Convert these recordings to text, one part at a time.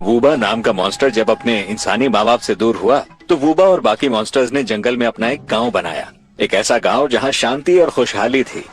वूबा नाम का मॉन्स्टर जब अपने इंसानी माँ बाप से दूर हुआ तो वूबा और बाकी मॉन्स्टर्स ने जंगल में अपना एक गांव बनाया। एक ऐसा गांव जहां शांति और खुशहाली थी।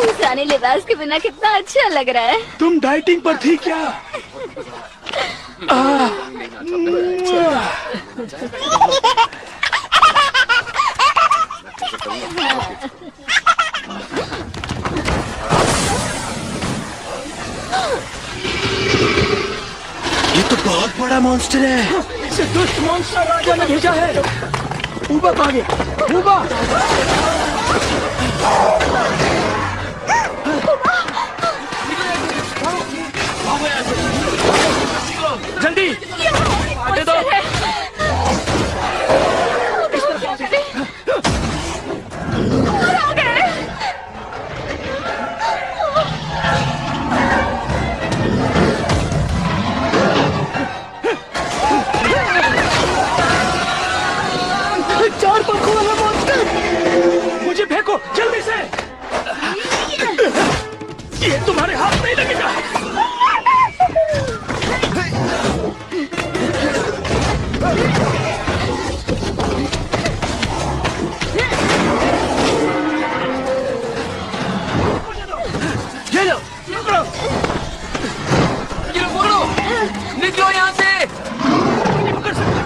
इंसानी लिबास के बिना कितना अच्छा लग रहा है। तुम डाइटिंग पर थी क्या? ये तो बहुत बड़ा मॉन्स्टर है। इसे दुष्ट मॉन्स्टर राजा ने भेजा है। ऊबा कहाँ गया? ऊबा! जल्दी आने दो। चार पंखों वाला मॉन्स्टर, मुझे फेंको जल्दी से। ये तुम्हारे हाथ नहीं लगेगा। ये लो, पकड़ो। ये लो, पकड़ो। निकलो यहाँ से। नहीं पकड़ सकता।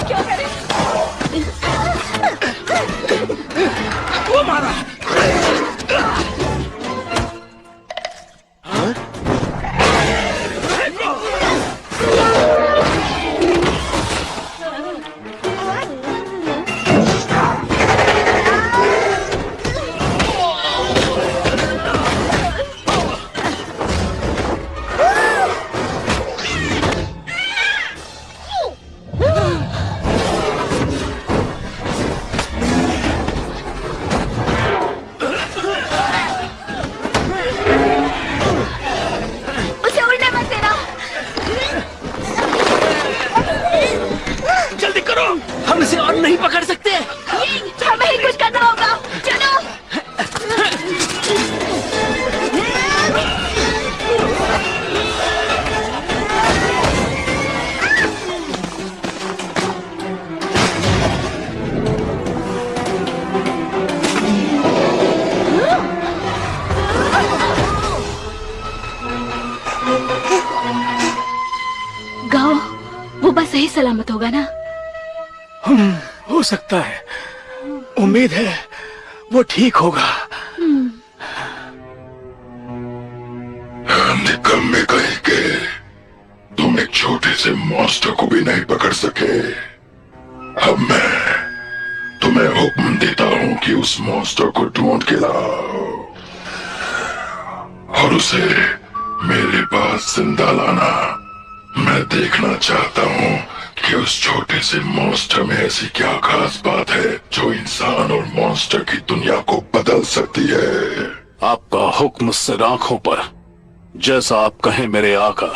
क्या करें? वो मारा। हम इसे और नहीं पकड़ सकते। हमें ही कुछ करना होगा। चलो। गाओ, वो बस सही सलामत होगा ना? हो सकता है, उम्मीद है वो ठीक होगा। निकम्मे कहीं के, तुम एक छोटे से मॉन्स्टर को भी नहीं पकड़ सके। अब मैं तुम्हें हुक्म देता हूँ कि उस मॉन्स्टर को ढूंढ के लाओ और उसे मेरे पास जिंदा लाना। मैं देखना चाहता हूँ कि उस छोटे से मॉन्स्टर में ऐसी क्या खास बात है जो इंसान और मॉन्स्टर की दुनिया को बदल सकती है। आपका हुक्म सिर आंखों पर, जैसा आप कहें मेरे आका।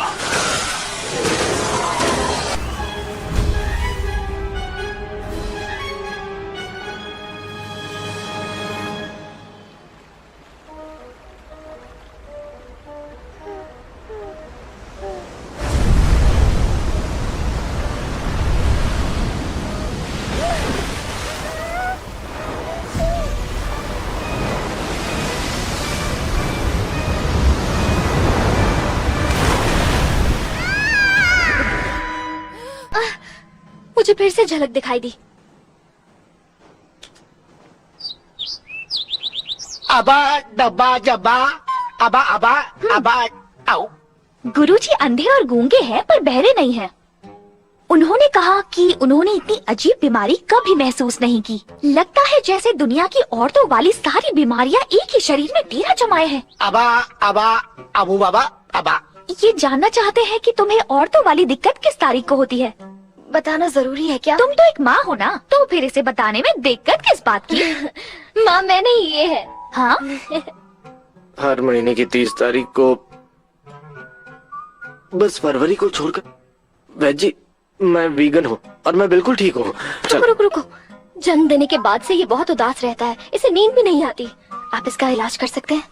मुझे फिर से झलक दिखाई दी। अबा डब्बा जब्बा अबा अबा अबा आओ। गुरुजी अंधे और गूंगे हैं पर बहरे नहीं हैं। उन्होंने कहा कि उन्होंने इतनी अजीब बीमारी कभी महसूस नहीं की। लगता है जैसे दुनिया की औरतों वाली सारी बीमारियां एक ही शरीर में डेरा जमाए हैं। अबा अबा अबू बाबा अबा। ये जानना चाहते हैं कि तुम्हें औरतों वाली दिक्कत किस तारीख को होती है? बताना जरूरी है क्या? तुम तो एक माँ हो ना, तो फिर इसे बताने में दिक्कत किस बात की? माँ मैं नहीं, ये है। हाँ हर महीने की 30 तारीख को, बस फरवरी को छोड़कर। वैद जी मैं वीगन हूँ और मैं बिल्कुल ठीक हूँ। रुको रुको, जन्म देने के बाद से ये बहुत उदास रहता है, इसे नींद भी नहीं आती। आप इसका इलाज कर सकते हैं?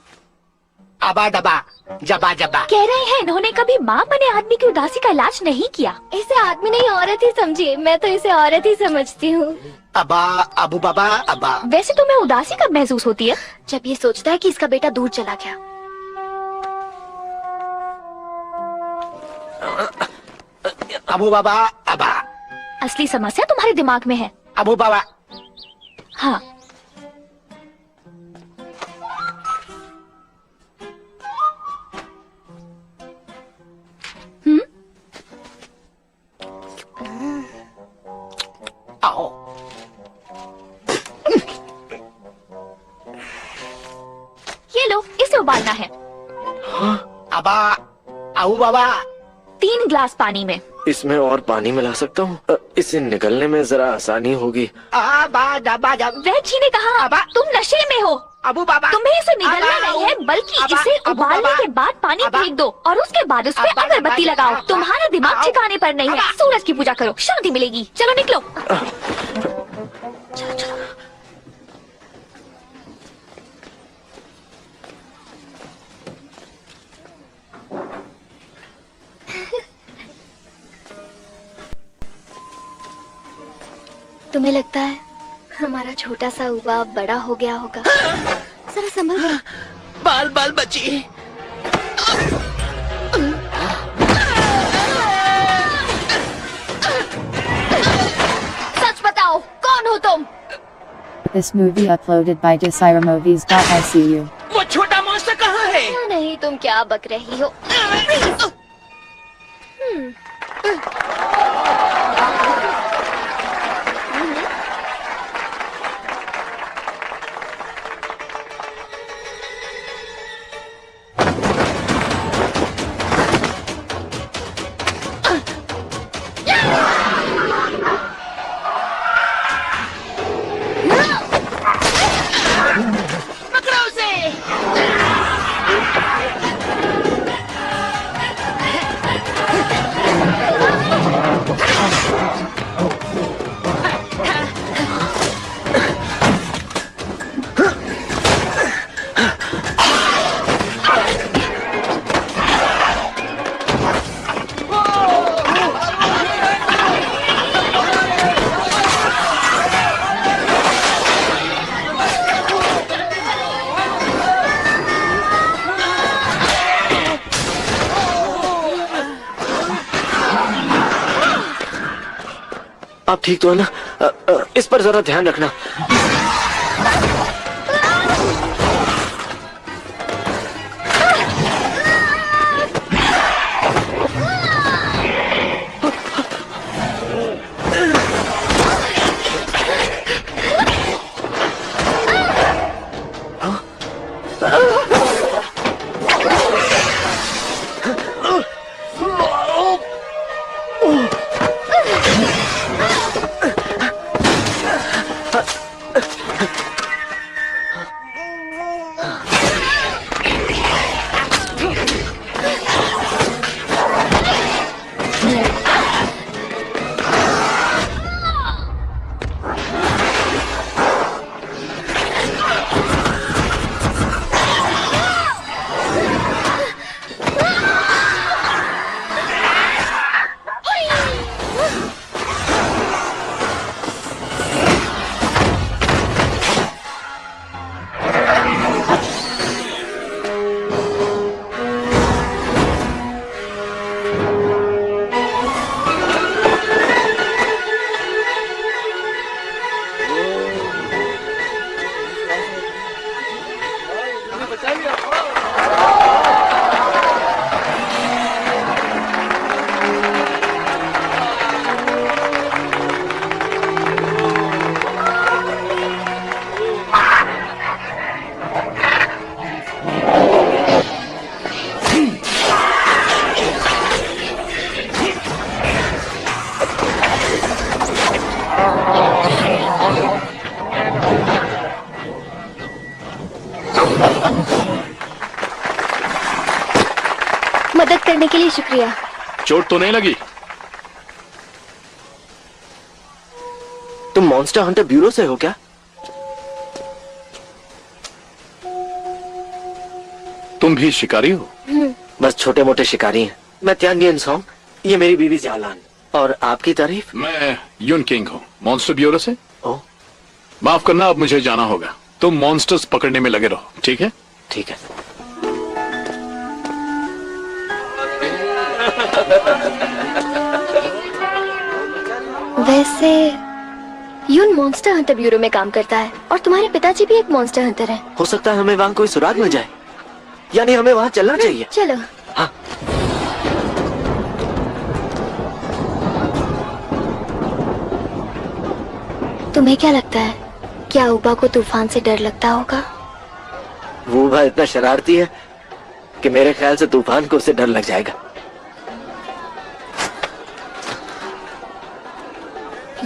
अबा डबा जबा जबा। कह रहे हैं इन्होंने कभी माँ बने आदमी की उदासी का इलाज नहीं किया। इसे आदमी नहीं औरत ही समझिए, मैं तो इसे औरत ही समझती हूँ। अबा अबू बाबा अबा। वैसे तुम्हें उदासी कब महसूस होती है? जब ये सोचता है कि इसका बेटा दूर चला गया। अबू बाबा अबा। असली समस्या तुम्हारे दिमाग में है। अबू बाबा। हाँ आओ। ये लो, इसे उबालना है। अबा अबू बाबा। 3 ग्लास पानी में। इसमें और पानी मिला सकता हूँ? इसे निकलने में जरा आसानी होगी। अबा डबा जब। वैद जी ने कहा अबा। तुम नशे में हो। अबू बाबा। तुम्हें इसे निगलना अबा, नहीं है, बल्कि अबा, इसे अबू उबालने बाबा, के बाद पानी अबा, फेंक दो और उसके बाद उस पे अबा, अगरबत्ती अबा, लगाओ। अबा, तुम्हारा दिमाग अबा, ठिकाने पर नहीं है। अबा। सूरज की पूजा करो, शांति मिलेगी। चलो निकलो। चलो चलो। तुम्हें लगता है हमारा छोटा सा उबा बड़ा हो गया होगा? जरा संभल कर। बाल बाल बची। सच बताओ, कौन हो तुम? This movie uploaded by desiramovies.icu. वो छोटा मॉन्स्टर कहाँ है? नहीं, तुम क्या बक रही हो? पकड़ो उसे। आप ठीक तो है ना? इस पर जरा ध्यान रखना। करने के लिए शुक्रिया। चोट तो नहीं लगी? तुम मॉन्स्टर हंटर ब्यूरो से हो क्या? तुम भी शिकारी हो? बस छोटे मोटे शिकारी हैं। मैं त्यानगियन सॉन्ग, ये मेरी बीवी जालान। और आपकी तारीफ? मैं यून किंग हूँ, मॉन्स्टर ब्यूरो से। ओ, माफ करना, अब मुझे जाना होगा। तुम मॉन्स्टर्स पकड़ने में लगे रहो, ठीक है? ठीक है। वैसे यून मॉन्स्टर हंटर ब्यूरो में काम करता है और तुम्हारे पिताजी भी एक मॉन्स्टर हंटर हैं। हो सकता है हमें वहाँ कोई सुराग मिल जाए, यानी हमें वहाँ चलना चाहिए। चलो। हाँ। तुम्हें क्या लगता है, क्या ऊबा को तूफान से डर लगता होगा? वो भाई इतना शरारती है कि मेरे ख्याल से तूफान को उससे डर लग जाएगा।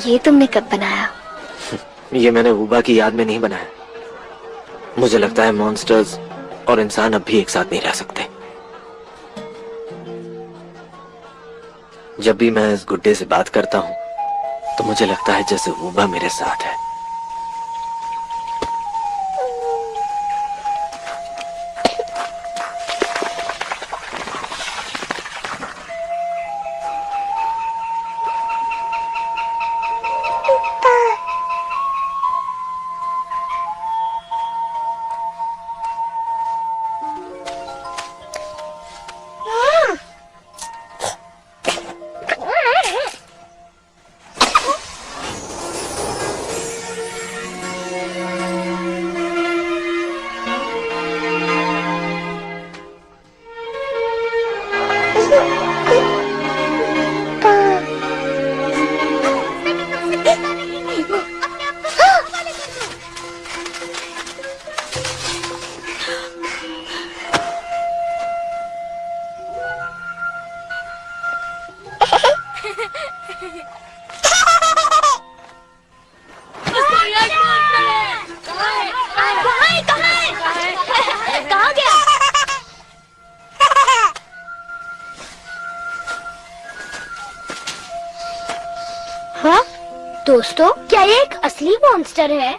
ये तुमने कब बनाया? ये मैंने ऊबा की याद में नहीं बनाया। मुझे लगता है मॉन्स्टर्स और इंसान अब भी एक साथ नहीं रह सकते। जब भी मैं इस गुड्डे से बात करता हूँ तो मुझे लगता है जैसे ऊबा मेरे साथ है। दोस्तों, क्या ये एक असली मॉन्स्टर है?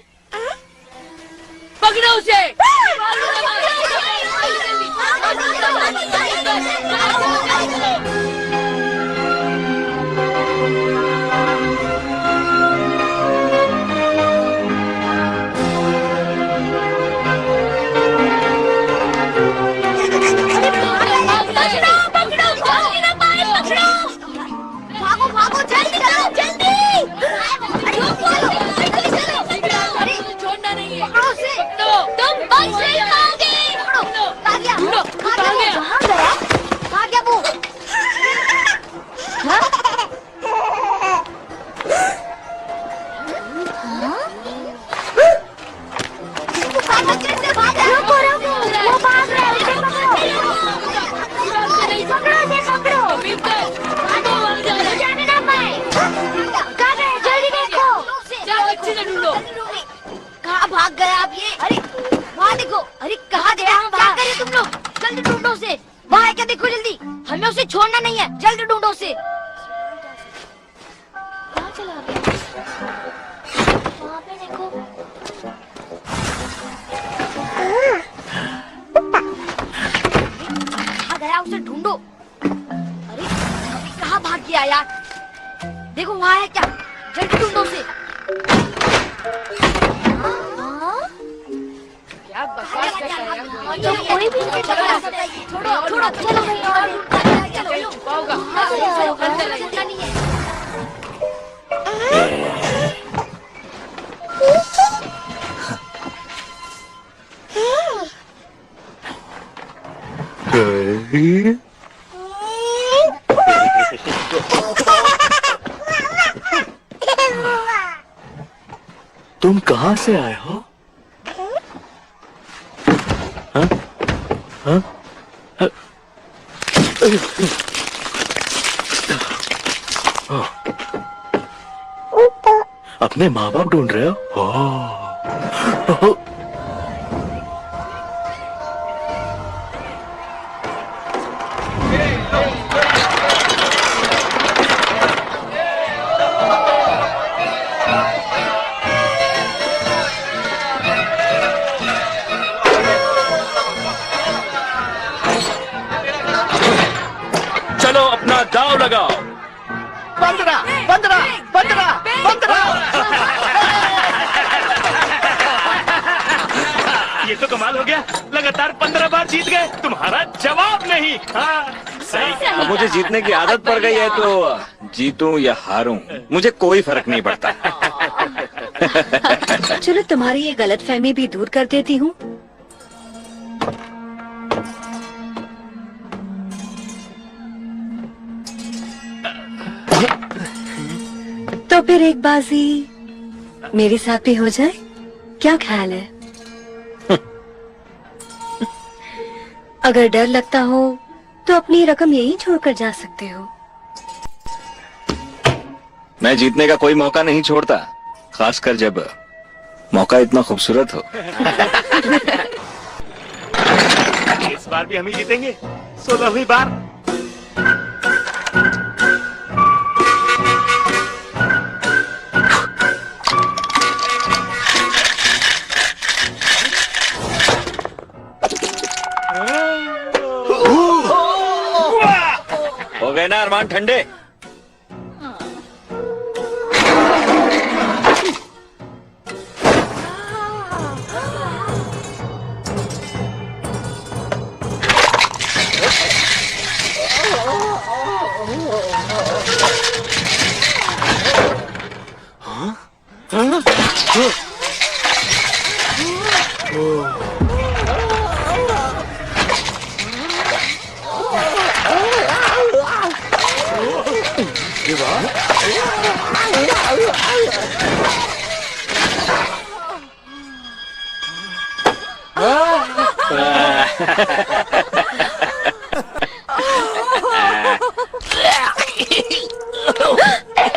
पकड़ो उसे! कहाँ भाग गए आप ये? अरे वहाँ देखो। अरे कहाँ गया? क्या कर रहे तुम लोग? जल्दी ढूंढो उसे। वहाँ है क्या? देखो जल्दी, हमें उसे छोड़ना नहीं है। जल्दी ढूंढो उसे। कहाँ चला गया? वहाँ पे देखो। कहाँ गया? उसे ढूंढो। अरे अभी कहाँ भाग गया यार? देखो वहाँ है क्या? जल्दी ढूंढो उसे। तो कोई भी नहीं पकड़ा। छोड़ो छोड़ो, चलो चलो छुपाओगा। तुम कहाँ से आए हो? हाँ? हाँ? अपने माँ बाप ढूंढ रहे हो? अपना दाव लगाओ। 15 15 15 15। ये तो कमाल हो गया, लगातार 15 बार जीत गए, तुम्हारा जवाब नहीं। हाँ सही। अब मुझे जीतने की आदत पड़ गई है, तो जीतूं या हारूं मुझे कोई फर्क नहीं पड़ता। चलो तुम्हारी ये गलतफहमी भी दूर कर देती हूँ। तो फिर एक बाजी मेरे साथ भी हो जाए, क्या ख्याल है? अगर डर लगता हो तो अपनी रकम यहीं छोड़कर जा सकते हो। मैं जीतने का कोई मौका नहीं छोड़ता, खासकर जब मौका इतना खूबसूरत हो। इस बार भी हम ही जीतेंगे, 16वीं बार। हो गए ना अरमान ठंडे?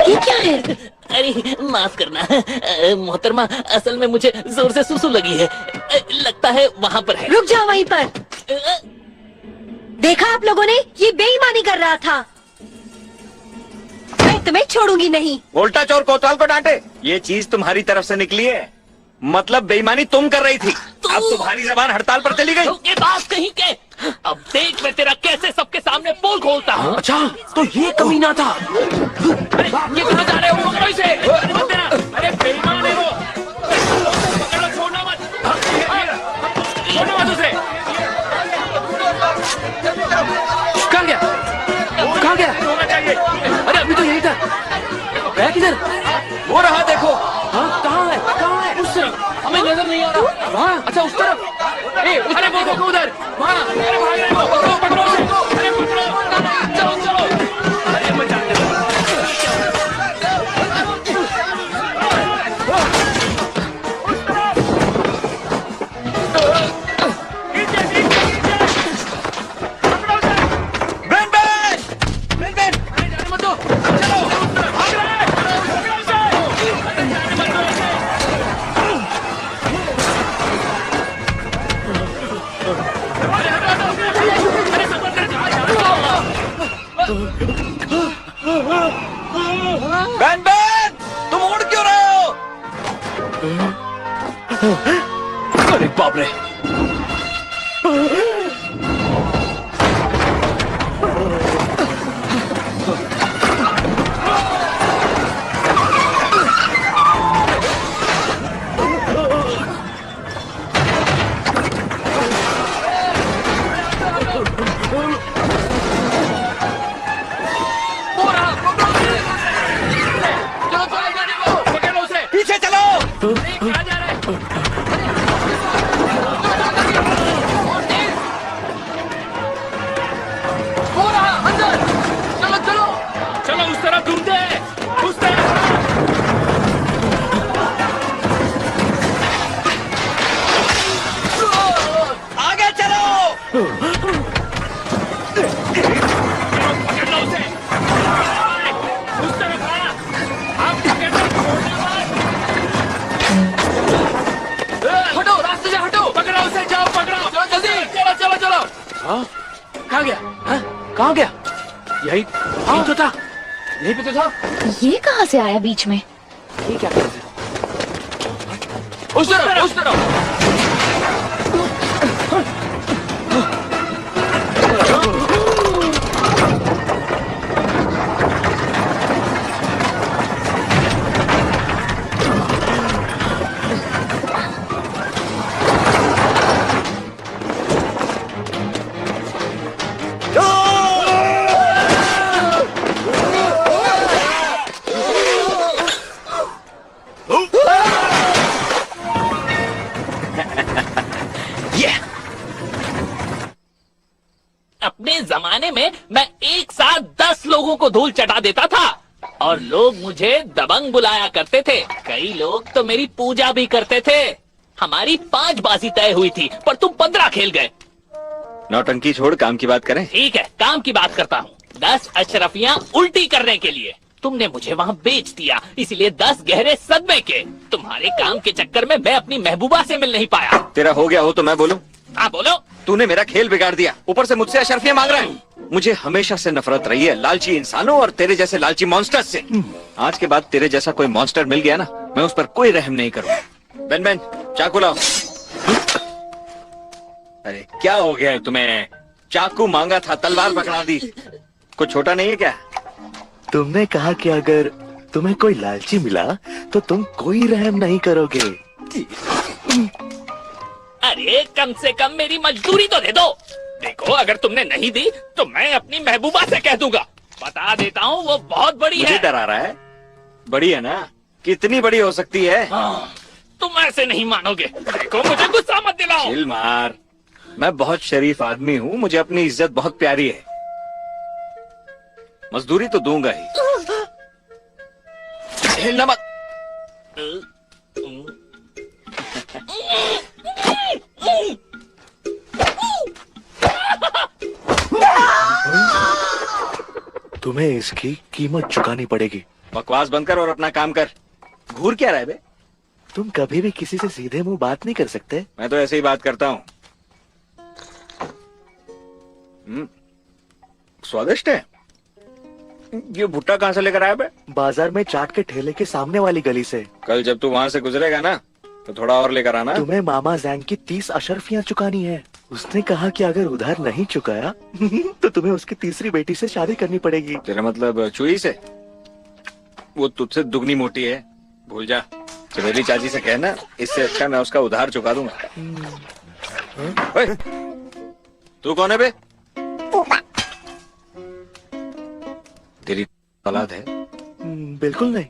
ये क्या है? अरे माफ करना मोहतरमा, असल में मुझे जोर से सुसु लगी है, लगता है वहाँ पर है। रुक जाओ वहीं पर। देखा आप लोगों ने, ये बेईमानी कर रहा था। मैं तुम्हें छोड़ूंगी नहीं। उल्टा चोर कोतवाल को डांटे, ये चीज तुम्हारी तरफ से निकली है, मतलब बेईमानी तुम कर रही थी। अब तुम्हारी जबान हड़ताल पर चली गई। ये बात कहीं के, अब देख मैं तेरा कैसे सबके सामने पोल खोलता हूँ। अच्छा तो ये कमीना था। अरे ये कहाँ जा रहे हो? पकड़ो इसे। मत देना। अरे बेईमान है वो। पकड़ो, छोड़ना मत। छोड़ना मत उसे। कहाँ गया? कहाँ गया? होना चाहिए। अरे अभी तो यही था। गया किधर? वो रहा देखो। हाँ कहाँ है? कहाँ है? उस तरफ हमें नजर नहीं आ रहा। वहाँ? अच्छा उस तरफ। अरे वो देखो उधर। वहाँ। अरे भाग रहे हो। पकड़ो पकड़ो उसे। अरे पकड़ो। चलो चलो। अरे मजा आ गया। बैन बैन, तुम उड़ क्यों रहे हो? अरे बाप रे। पीछे चलो। चलो उस तरफ ढूंढते हैं, उस तरफ। आगे चलो। पकड़ लो उसे। उस तरफ आ। आप पकड़ लो, छोड़ना मत। हटो, रास्ते से हटो। पकड़ो उसे, जाओ पकड़ो। चलो जल्दी, चलो चलो चलो। हाँ कहाँ गया? हाँ कहाँ गया? यही तो था। यही पे तो था। ये कहाँ से आया बीच में? ये क्या कर रहे थे? उस तरफ, उस तरफ। पुराने जमाने में मैं एक साथ 10 लोगों को धूल चटा देता था और लोग मुझे दबंग बुलाया करते थे। कई लोग तो मेरी पूजा भी करते थे। हमारी 5 बाजी तय हुई थी पर तुम 15 खेल गए। नौटंकी छोड़ काम की बात करें। ठीक है, काम की बात करता हूँ। 10 अशरफियाँ उल्टी करने के लिए तुमने मुझे वहाँ बेच दिया, इसलिए 10 गहरे सदमे के। तुम्हारे काम के चक्कर में मैं अपनी महबूबा से मिल नहीं पाया। तेरा हो गया हो तो मैं बोलूं? हाँ बोलो। तूने मेरा खेल बिगाड़ दिया, ऊपर से मुझसे अशरफियाँ मांग रहा है। मुझे हमेशा से नफरत रही है लालची इंसानों और तेरे जैसे लालची मॉन्स्टर्स से। आज के बाद तेरे जैसा कोई मॉन्स्टर मिल गया ना, मैं उस पर कोई रहम नहीं करूँगा। बेन बेन, चाकू लाओ। अरे क्या हो गया है तुम्हें? चाकू मांगा था, तलवार पकड़ा दी। कुछ छोटा नहीं है क्या? तुमने कहा कि अगर तुम्हें कोई लालची मिला तो तुम कोई रहम नहीं करोगे। अरे कम से कम मेरी मजदूरी तो दे दो। देखो, अगर तुमने नहीं दी तो मैं अपनी महबूबा से कह दूंगा। बता देता हूँ, वो बहुत बड़ी मुझे है। डरा रहा है? बड़ी है ना? कितनी बड़ी हो सकती है? तुम ऐसे नहीं मानोगे। देखो, मुझे गुस्सा मत दिलाओ। चिल मार। मैं बहुत शरीफ आदमी हूँ, मुझे अपनी इज्जत बहुत प्यारी है। मजदूरी तो दूंगा ही। हिलना मत। तुम्हें इसकी कीमत चुकानी पड़ेगी। बकवास बंद कर और अपना काम कर। घूर क्या रहा है बे? तुम कभी भी किसी से सीधे मुंह बात नहीं कर सकते। मैं तो ऐसे ही बात करता हूँ। स्वादिष्ट है। ये भुट्टा कहाँ से लेकर आया बे? बाजार में चाट के ठेले के सामने वाली गली से। कल जब तू वहाँ से गुजरेगा ना तो थोड़ा और लेकर आना। तुम्हें मामा जैंग की 30 अशरफियाँ चुकानी है। उसने कहा कि अगर उधार नहीं चुकाया तो तुम्हें उसकी तीसरी बेटी से शादी करनी पड़ेगी। तेरा मतलब चुई से? वो तुझसे दुगनी मोटी है, भूल जा। चमेली चाची से कहना, इससे अच्छा मैं उसका उधार चुका दूंगा। ओए, तू कौन है बे? तेरी औलाद है? बिल्कुल नहीं।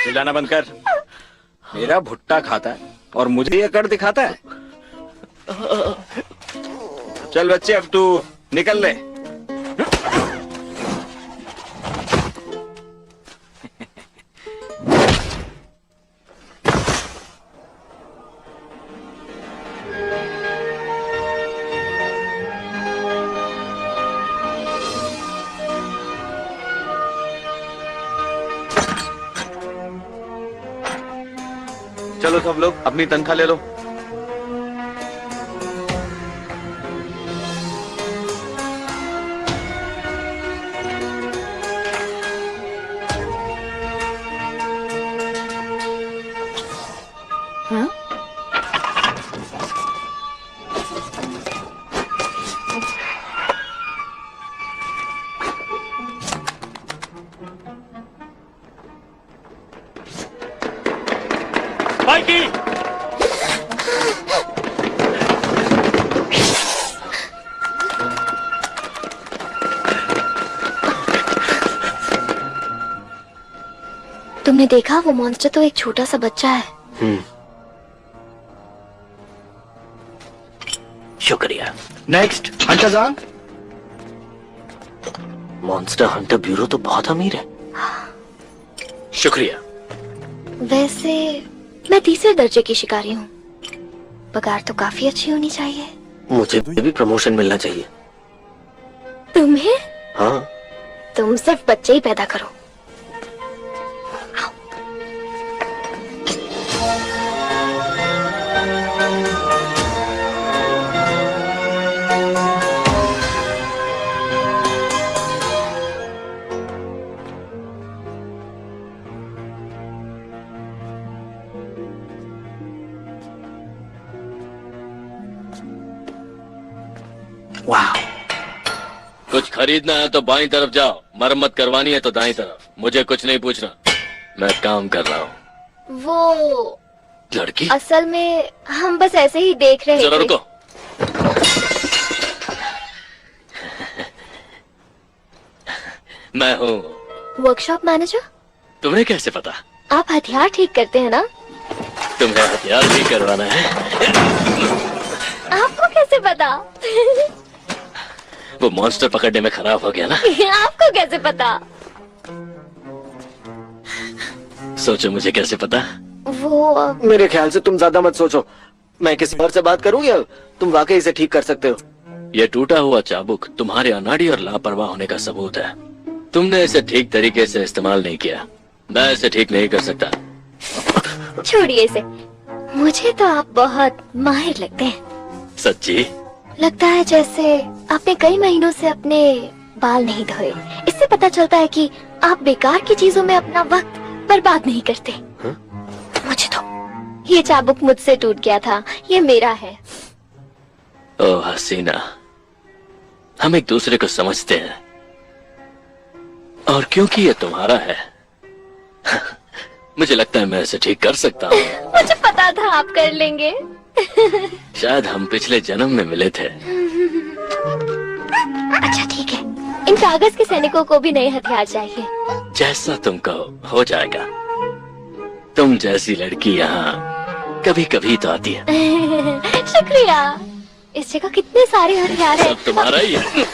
चिल्लाना बंद कर। मेरा भुट्टा खाता है और मुझे ये कर दिखाता है। चल बच्चे, अब तू निकल ले। चलो सब लोग अपनी तनख्वाह ले लो। हाँ? माइकी, तुमने देखा, वो मॉन्स्टर तो एक छोटा सा बच्चा है। शुक्रिया। Next Hunter. Monster Hunter bureau तो बहुत अमीर है। शुक्रिया। वैसे मैं तीसरे दर्जे की शिकारी हूँ। पगार तो काफी अच्छी होनी चाहिए। मुझे भी प्रमोशन मिलना चाहिए। तुम्हें? हाँ। तुम सिर्फ बच्चे ही पैदा करो। वाह। कुछ खरीदना है तो बाईं तरफ जाओ, मरम्मत करवानी है तो दाईं तरफ। मुझे कुछ नहीं पूछना, मैं काम कर रहा हूँ। वो लड़की? असल में हम बस ऐसे ही देख रहे जरा थे। रुको। मैं हूँ वर्कशॉप मैनेजर। तुम्हें कैसे पता? आप हथियार ठीक करते हैं ना? तुम्हें हथियार भी करवाना है? आपको कैसे पता? वो मॉन्स्टर पकड़ने में खराब हो गया ना। आपको कैसे पता? सोचो मुझे कैसे पता? वो मेरे ख्याल से तुम ज्यादा मत सोचो। मैं किसी और से बात करूं या तुम वाकई इसे ठीक कर सकते हो? ये टूटा हुआ चाबुक तुम्हारे अनाड़ी और लापरवाह होने का सबूत है। तुमने इसे ठीक तरीके से इस्तेमाल नहीं किया। मैं इसे ठीक नहीं कर सकता। छोड़िए इसे। मुझे तो आप बहुत माहिर लगते हैं। सच्ची? लगता है जैसे आपने कई महीनों से अपने बाल नहीं धोए। इससे पता चलता है कि आप बेकार की चीजों में अपना वक्त बर्बाद नहीं करते। मुझे तो ये चाबुक मुझसे टूट गया था, ये मेरा है। ओ हसीना, हम एक दूसरे को समझते हैं और क्योंकि ये तुम्हारा है मुझे लगता है मैं इसे ठीक कर सकता हूँ। मुझे पता था आप कर लेंगे। शायद हम पिछले जन्म में मिले थे। अच्छा ठीक है, इन कागज के सैनिकों को भी नए हथियार चाहिए। जैसा तुम कहो हो जाएगा। तुम जैसी लड़की यहाँ कभी कभी तो आती है। शुक्रिया। इस जगह कितने सारे हथियार हैं। सब तुम्हारा ही है।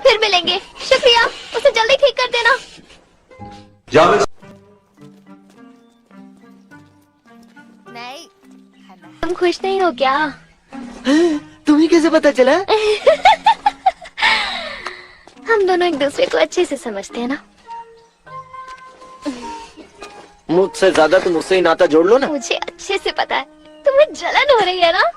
फिर मिलेंगे। शुक्रिया, उसे जल्दी ठीक कर देना। नहीं, तुम खुश नहीं हो क्या? तुम्हें कैसे पता चला? हम दोनों एक दूसरे को अच्छे से समझते हैं ना। मुझसे ज्यादा तुम उससे ही नाता जोड़ लो ना। मुझे अच्छे से पता है तुम्हें जलन हो रही है ना।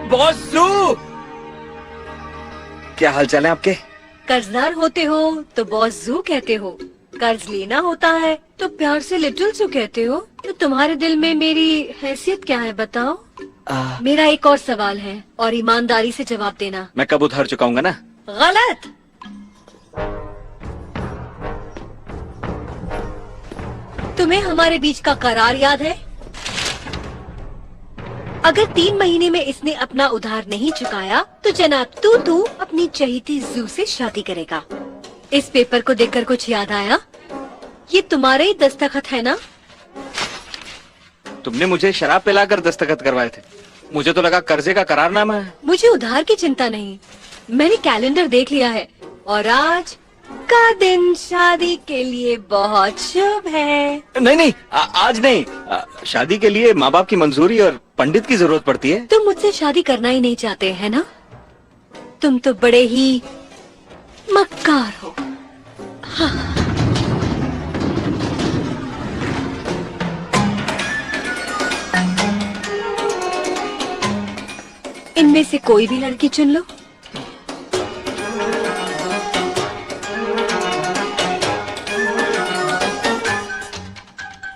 बॉस जू, क्या हाल चाल है आपके? कर्जदार होते हो तो बॉस जू कहते हो, कर्ज लेना होता है तो प्यार से लिटिल जू कहते हो। तो तुम्हारे दिल में मेरी हैसियत क्या है बताओ? मेरा एक और सवाल है और ईमानदारी से जवाब देना। मैं कब उधार चुकाऊंगा ना। गलत। तुम्हें हमारे बीच का करार याद है? अगर 3 महीने में इसने अपना उधार नहीं चुकाया तो जनाब तू अपनी चहीती जू से शादी करेगा। इस पेपर को देखकर कुछ याद आया? ये तुम्हारे ही दस्तखत है ना? तुमने मुझे शराब पिलाकर दस्तखत करवाए थे। मुझे तो लगा कर्जे का करारनामा है। मुझे उधार की चिंता नहीं, मैंने कैलेंडर देख लिया है और आज का दिन शादी के लिए बहुत शुभ है। नहीं, आज नहीं। शादी के लिए माँ बाप की मंजूरी और पंडित की जरूरत पड़ती है। तुम मुझसे शादी करना ही नहीं चाहते है ना? तुम तो बड़े ही मक्कार हो। हाँ। इनमें से कोई भी लड़की चुन लो।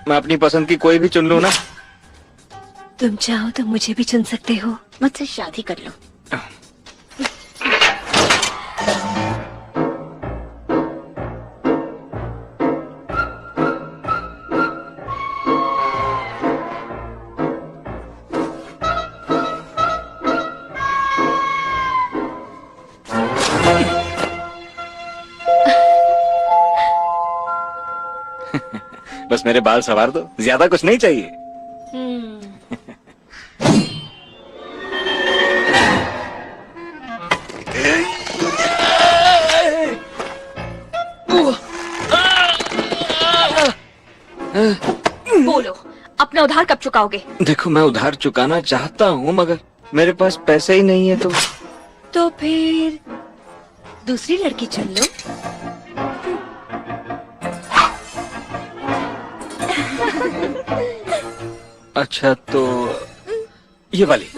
मैं अपनी पसंद की कोई भी चुन लूं ना? तुम चाहो तो मुझे भी चुन सकते हो, मुझसे शादी कर लो। बस मेरे बाल संवार दो, ज्यादा कुछ नहीं चाहिए। बोलो, अपना उधार कब चुकाओगे? देखो, मैं उधार चुकाना चाहता हूँ मगर मेरे पास पैसे ही नहीं है। तो फिर दूसरी लड़की चुन लो। अच्छा, तो ये वाली।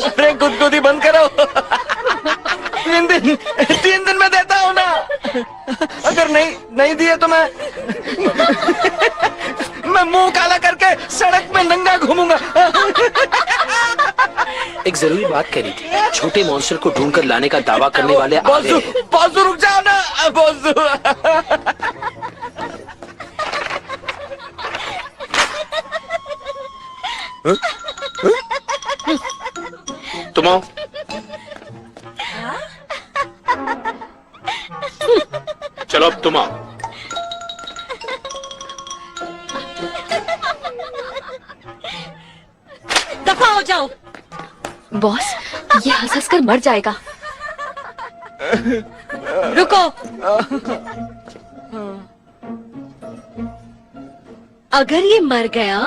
अरे गुदगुदी बंद करो। नहीं दिए तो मैं मुंह काला करके सड़क में नंगा घूमूंगा। एक जरूरी बात करी थी, छोटे मॉन्स्टर को ढूंढकर लाने का दावा करने वाले आ गए हैं। बॉसू रुक जाओ ना बॉसू। तुम आओ। चलो अब तुम आओ। दफा हो जाओ। बॉस, ये हंस कर मर जाएगा। रुको। अगर ये मर गया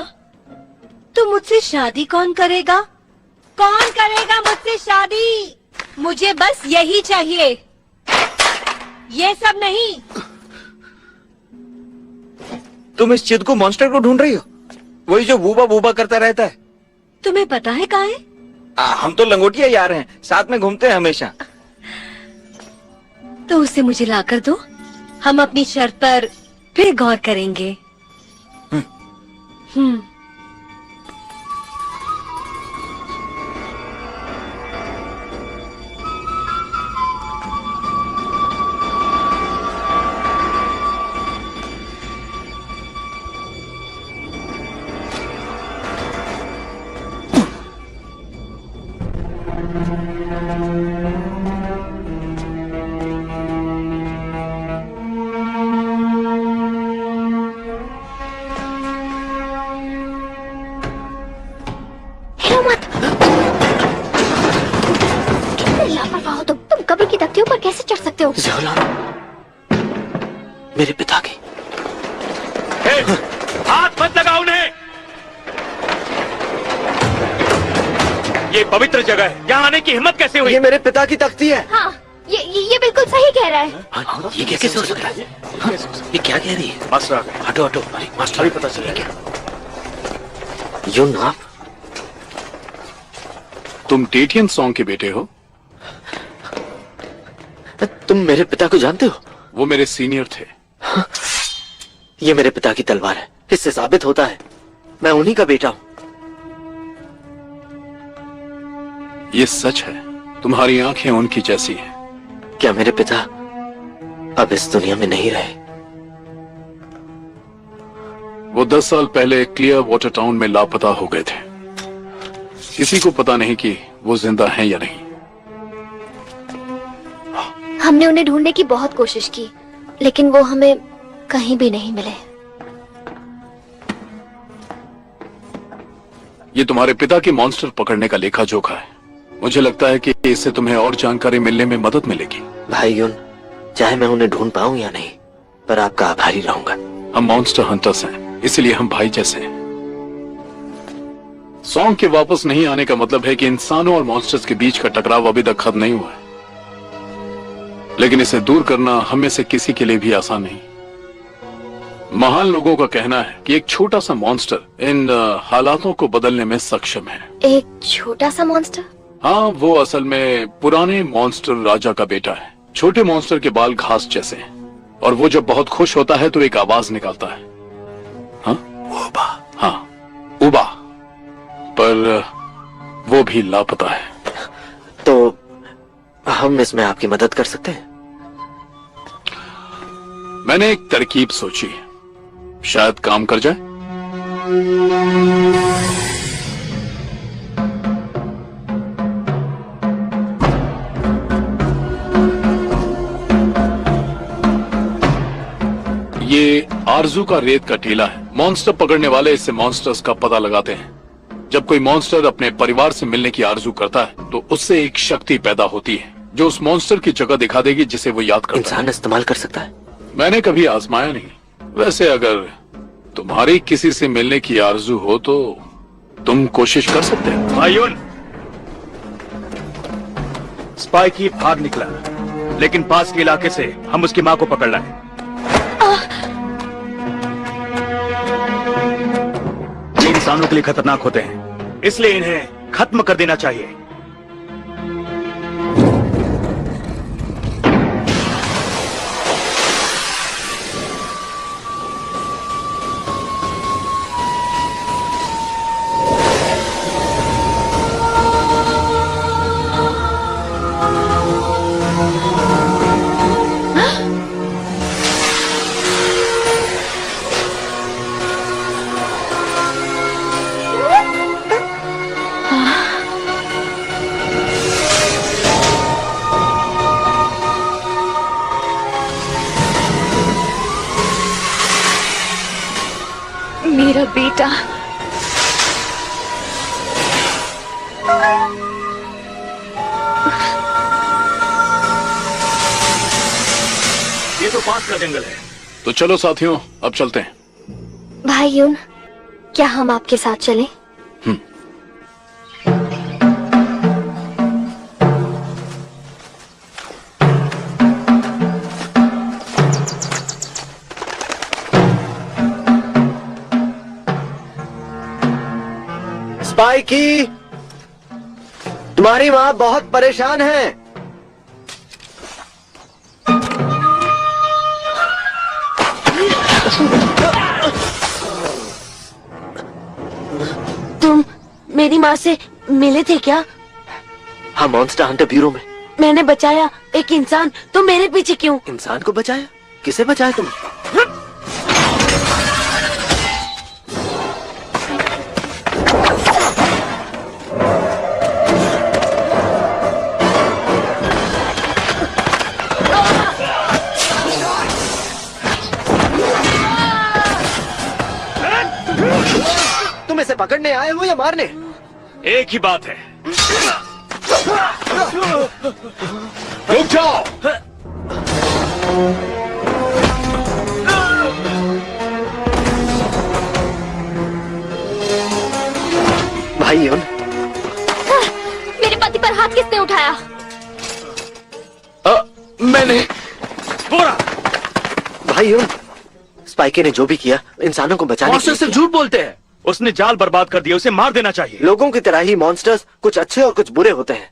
तो मुझसे शादी कौन करेगा? कौन करेगा मुझसे शादी? मुझे बस यही चाहिए, ये सब नहीं। तुम इस चिद को मॉन्स्टर को ढूंढ रही हो? वही जो बूबा बूबा करता रहता है। तुम्हें पता है कहाँ है? हम तो लंगोटिया यार हैं, साथ में घूमते हैं हमेशा। तो उसे मुझे ला कर दो, हम अपनी शर्त पर फिर गौर करेंगे। तुम कब्र की तख्तियों पर कैसे चढ़ सकते हो? मेरे पिता की। हाथ मत लगाओ उन्हें। ये पवित्र जगह है, यहाँ आने की हिम्मत कैसे हुई? ये मेरे पिता की तख्ती है। हाँ, ये बिल्कुल सही कह रहा है। हाँ, ये कैसे हो सकता है? हाँ, ये क्या कह रही है? मास्टर आ गए। हटो हटो। अरे मास्टर, अभी पता चला क्या? यून, आप तुम टेटियन सॉन्ग के बेटे हो? तुम मेरे पिता को जानते हो? वो मेरे सीनियर थे। हाँ, ये मेरे पिता की तलवार है, इससे साबित होता है मैं उन्हीं का बेटा हूँ। ये सच है, तुम्हारी आंखें उनकी जैसी हैं। क्या मेरे पिता अब इस दुनिया में नहीं रहे? वो 10 साल पहले क्लियर वाटर टाउन में लापता हो गए थे। किसी को पता नहीं कि वो जिंदा हैं या नहीं। हमने उन्हें ढूंढने की बहुत कोशिश की, लेकिन वो हमें कहीं भी नहीं मिले। ये तुम्हारे पिता की मॉन्स्टर पकड़ने का लेखा जोखा है। मुझे लगता है कि इससे तुम्हें और जानकारी मिलने में मदद मिलेगी। भाई यून, चाहे मैं उन्हें ढूंढ पाऊं या नहीं, पर आपका आभारी रहूंगा। हम मॉन्स्टर हंटर्स हैं, इसलिए हम भाई जैसे हैं। सॉन्ग के वापस नहीं आने का मतलब है कि इंसानों और मॉन्स्टर्स के बीच का टकराव अभी तक खत्म नहीं हुआ है, लेकिन इसे दूर करना हम में से किसी के लिए भी आसान नहीं। महान लोगों का कहना है कि एक छोटा सा मॉन्स्टर इन हालातों को बदलने में सक्षम है। एक छोटा सा मॉन्स्टर? हाँ, वो असल में पुराने मॉन्स्टर राजा का बेटा है। छोटे मॉन्स्टर के बाल घास जैसे हैं, और वो जब बहुत खुश होता है तो एक आवाज निकालता है। हाँ, उबा। हाँ, उबा। पर वो भी लापता है। तो हम इसमें आपकी मदद कर सकते हैं? मैंने एक तरकीब सोची, शायद काम कर जाए। ये आरजू का रेत का टीला है। मॉन्स्टर पकड़ने वाले इससे मॉन्स्टर्स का पता लगाते हैं। जब कोई मॉन्स्टर अपने परिवार से मिलने की आरजू करता है तो उससे एक शक्ति पैदा होती है जो उस मॉन्स्टर की जगह दिखा देगी जिसे वो याद करता है। इंसान इस्तेमाल कर सकता है? मैंने कभी आजमाया नहीं। वैसे अगर तुम्हारी किसी से मिलने की आरजू हो तो तुम कोशिश कर सकते हो। भाइयों, स्पाइकी बाहर निकला, लेकिन पास के इलाके से हम उसकी माँ को पकड़ लाए। ये इंसानों के लिए खतरनाक होते हैं, इसलिए इन्हें खत्म कर देना चाहिए। बेटा। ये तो पास का जंगल है। तो चलो साथियों, अब चलते हैं। भाई यून, क्या हम आपके साथ चलें? स्पाइकी, तुम्हारी माँ बहुत परेशान है। तुम मेरी माँ से मिले थे क्या? हाँ, मॉन्स्टर हंटर ब्यूरो में। मैंने बचाया एक इंसान, तो मेरे पीछे क्यों? इंसान को बचाया? किसे बचाया तुम? तुम इसे पकड़ने आए हो या मारने? एक ही बात है। रुक जाओ। भाई यून, मेरे पति पर हाथ किसने उठाया? मैंने। बोरा, भाई यून, स्पाइकी ने जो भी किया इंसानों को बचाने के मॉन्स्टर लिए सिर्फ झूठ बोलते हैं। उसने जाल बर्बाद कर दिया, उसे मार देना चाहिए। लोगों की तरह ही मॉन्स्टर्स कुछ अच्छे और कुछ बुरे होते हैं।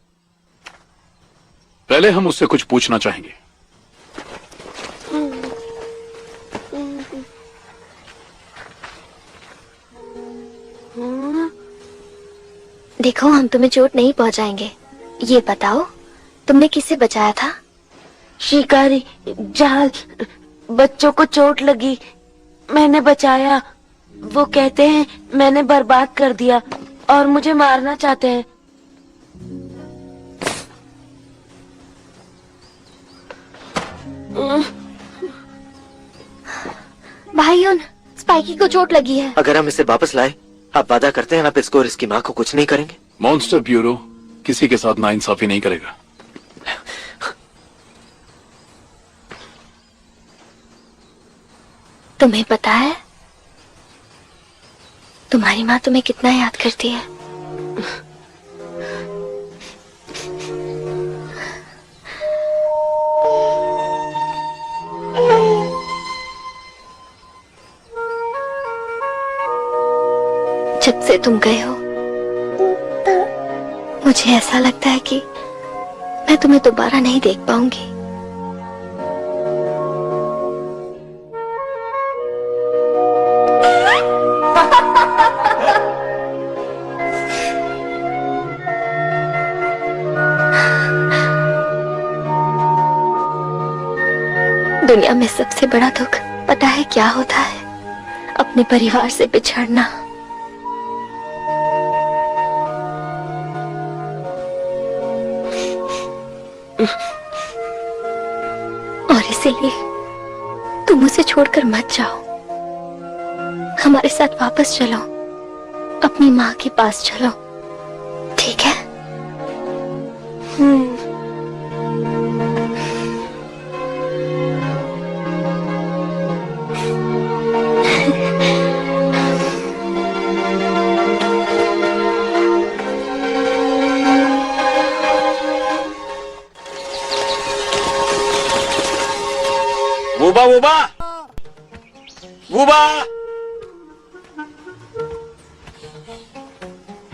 पहले हम उससे कुछ पूछना चाहेंगे। देखो, हम तुम्हें चोट नहीं पहुंचाएंगे। ये बताओ, तुमने किससे बचाया था? शिकारी जाल, बच्चों को चोट लगी, मैंने बचाया। वो कहते हैं मैंने बर्बाद कर दिया और मुझे मारना चाहते हैं। भाइयों, स्पाइकी को चोट लगी है। अगर हम इसे वापस लाए, आप वादा करते हैं आप इसको और इसकी माँ को कुछ नहीं करेंगे? मॉन्स्टर ब्यूरो किसी के साथ नाइंसाफी नहीं करेगा। तुम्हें पता है तुम्हारी माँ तुम्हें कितना याद करती है? जब से तुम गए हो मुझे ऐसा लगता है कि मैं तुम्हें दोबारा नहीं देख पाऊंगी। दुनिया में सबसे बड़ा दुख पता है क्या होता है? अपने परिवार से बिछड़ना। और इसीलिए तुम उसे छोड़कर मत जाओ। हमारे साथ वापस चलो, अपनी माँ के पास चलो, ठीक है? वूबा वूबा वूबा,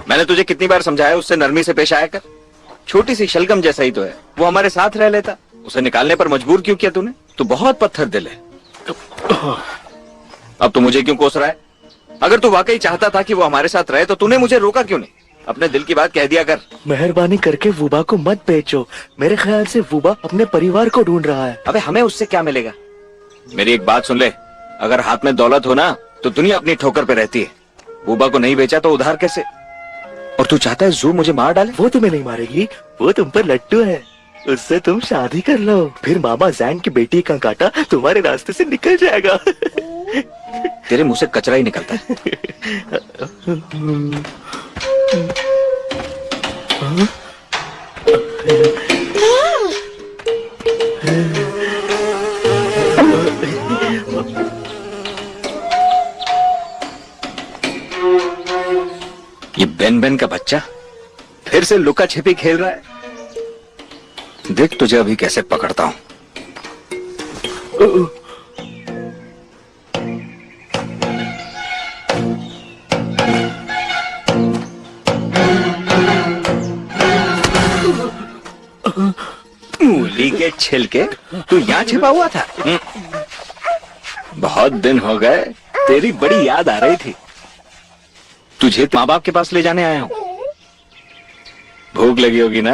मैंने तुझे कितनी बार समझाया उससे नरमी से पेश आया कर। छोटी सी शलगम जैसा ही तो है, वो हमारे साथ रह लेता। उसे निकालने पर मजबूर क्यों किया तूने? तू बहुत पत्थर दिल है। अब तू मुझे क्यों कोस रहा है? अगर तू वाकई चाहता था कि वो हमारे साथ रहे तो तूने मुझे रोका क्यों नहीं? अपने दिल की बात कह दिया कर। मेहरबानी करके वूबा को मत बेचो। मेरे ख्याल से वूबा अपने परिवार को ढूंढ रहा है। अबे हमें उससे क्या मिलेगा? मेरी एक बात सुन ले, अगर हाथ में दौलत हो ना तो दुनिया अपनी ठोकर पे रहती है। वूबा को नहीं बेचा तो उधार कैसे? और तू चाहता है जू मुझे मार डाले? वो तुम्हें नहीं मारेगी, वो तुम पर लट्टू है। उससे तुम शादी कर लो, फिर मामा जैंग की बेटी का कांटा तुम्हारे रास्ते से निकल जाएगा। तेरे मुंह से कचरा ही निकलता है। ये बेन बेन का बच्चा फिर से लुका छिपी खेल रहा है। देख तुझे अभी कैसे पकड़ता हूं। मूली के छिलके, तू यहाँ छिपा हुआ था? बहुत दिन हो गए, तेरी बड़ी याद आ रही थी। तुझे माँ बाप के पास ले जाने आया हूं। भूख लगी होगी ना?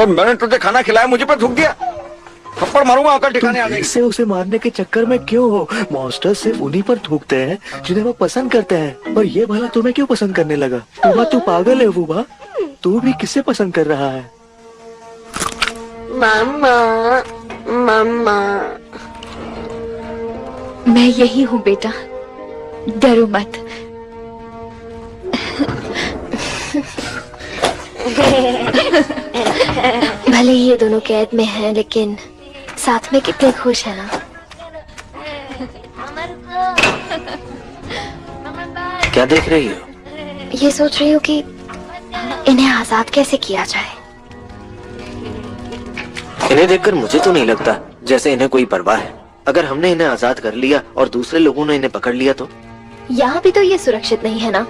मैंने तुझे खाना खिलाया, मुझे पर थूक दिया। थप्पड़ मारूंगा अकल ठिकाने आ गई। इससे उसे मारने के चक्कर में क्यों हो? मॉन्स्टर सिर्फ उन्हीं पर थूकते हैं जिन्हें वो पसंद करते हैं। पर ये भला तुम्हें क्यों पसंद करने लगा? बुबा तू पागल है बुबा। तू भी किसे पसंद कर रहा है? मम्मा मम्मा। मैं यही हूँ बेटा, डरो मत। भले ही ये दोनों कैद में हैं, लेकिन साथ में कितने खुश हैं ना। क्या देख रही हो? ये सोच रही हूँ कि इन्हें आजाद कैसे किया जाए। इन्हें देखकर मुझे तो नहीं लगता जैसे इन्हें कोई परवाह है। अगर हमने इन्हें आजाद कर लिया और दूसरे लोगों ने इन्हें पकड़ लिया तो? यहाँ भी तो ये सुरक्षित नहीं है ना।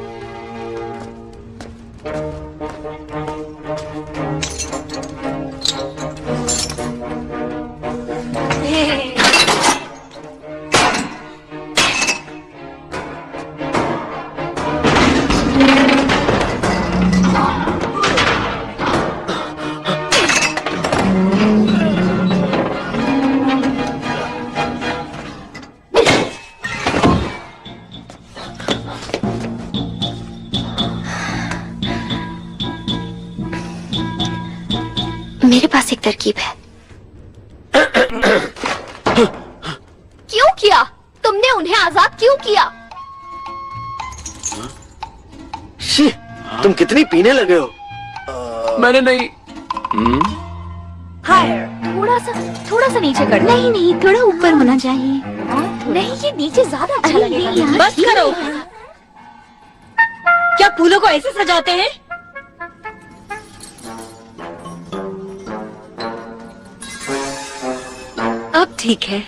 मेरे पास एक तरकीब है। क्यों किया? तुमने उन्हें आजाद क्यों किया? शी, तुम कितनी पीने लगे हो? मैंने नहीं। थोड़ा सा नीचे कर। नहीं नहीं, थोड़ा ऊपर होना चाहिए। नहीं, ये नीचे ज्यादा अच्छा लगेगा। बस करो। क्या फूलों को ऐसे सजाते हैं? अब ठीक है।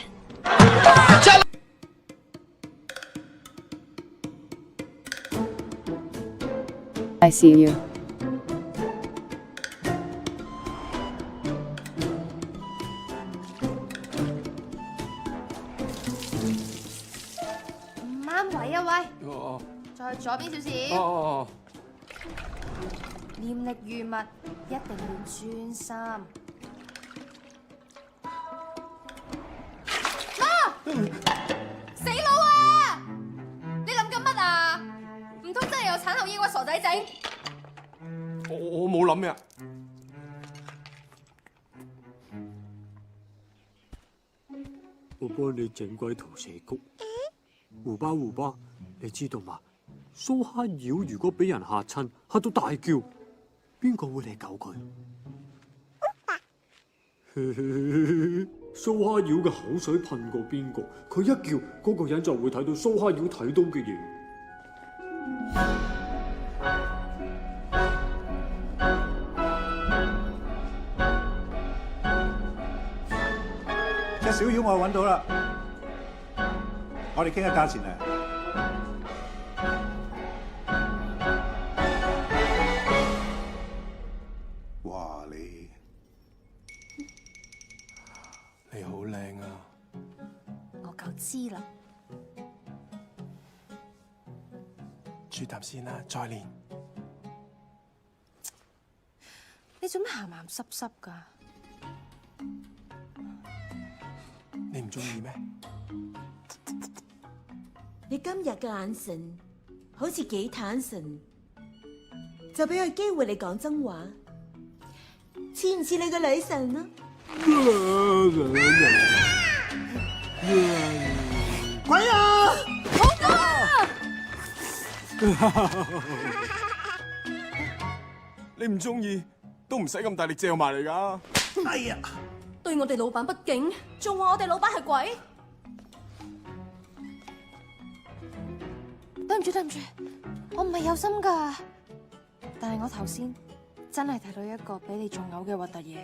I see you.我幫你整鬼圖蛇谷。胡巴胡巴，你知道嘛？蘇蝦妖如果俾人嚇親，嚇到大叫，邊個會嚟救佢？蘇蝦妖嘅口水噴過邊個，佢一叫，嗰個人就會睇到蘇蝦妖睇到嘅嘢。隻小妖我揾到啦，我哋傾下價錢啊！哇，你好靚啊！我夠知啦。煮啖先啦，再練。你做咩鹹鹹濕濕㗎？你唔中意咩？你今日嘅眼神好似幾坦誠，就俾個機會你講真話，似唔似你個女神啊？鬼啊！你唔中意都唔使咁大力嚼埋嚟噶。哎呀！對我哋老闆不敬，仲話我哋老闆係鬼。對唔住對唔住，我唔係有心噶，但係我頭先真係睇到一個比你仲嘔嘅核突嘢。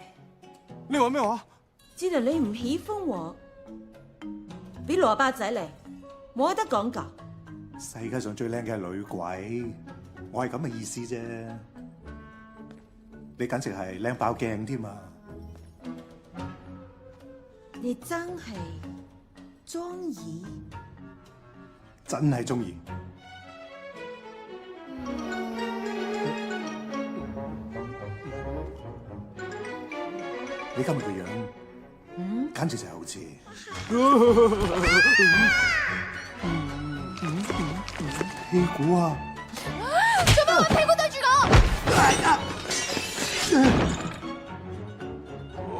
你話咩話？知道你唔喜歡我，俾蘿蔔仔嚟，冇得講噶。世界上最靚嘅係女鬼，我係咁嘅意思啫。你簡直係靚爆鏡添啊！你真係中意，真係中意。你今日個樣，簡直就係好似屁股啊！做乜揾屁股對住我？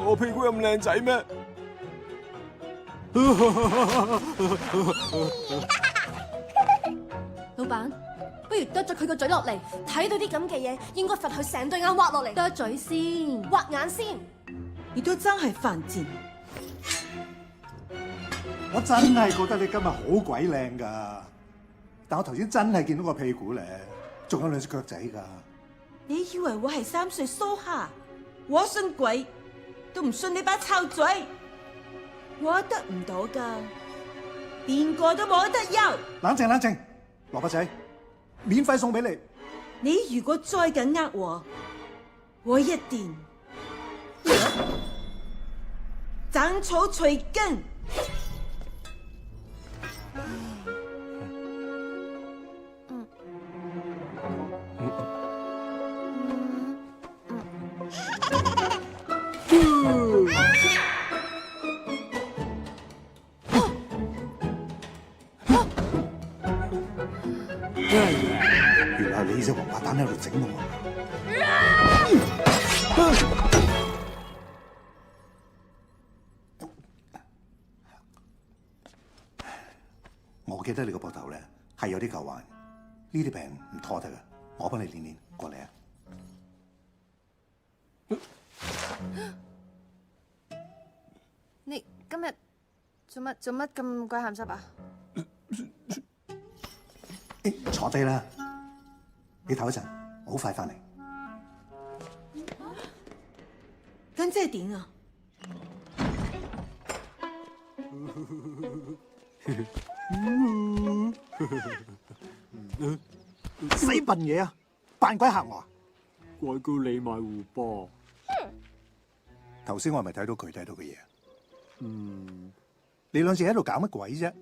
我屁股有咁靚仔咩？老闆，不如剁咗佢個嘴落嚟，睇到啲咁嘅嘢，應該罰佢成對眼挖落嚟。剁嘴先，挖眼先。你都真係犯賤。我真係覺得你今日好鬼靚噶，但我頭先真係見到個屁股咧，仲有兩隻腳仔噶。你以為我係3歲蘇蝦？我信鬼都唔信你把臭嘴。我得唔到噶，邊個都冇得有。冷靜冷靜，蘿蔔仔，免費送俾你。你如果再敢呃我一定斬草除根。原來你隻王八蛋喺度整我。我記得你個膊頭咧係有啲舊患，呢啲病唔拖得噶，我幫你練練，過嚟啊！你今日做乜咁鬼鹹濕啊？坐低啦，你唞一陣，我好快翻嚟。咁即係點啊？死笨嘢啊！扮鬼嚇我啊！鬼叫你買胡波。頭先我係咪睇到佢睇到嘅嘢？你兩隻喺度搞乜鬼啫？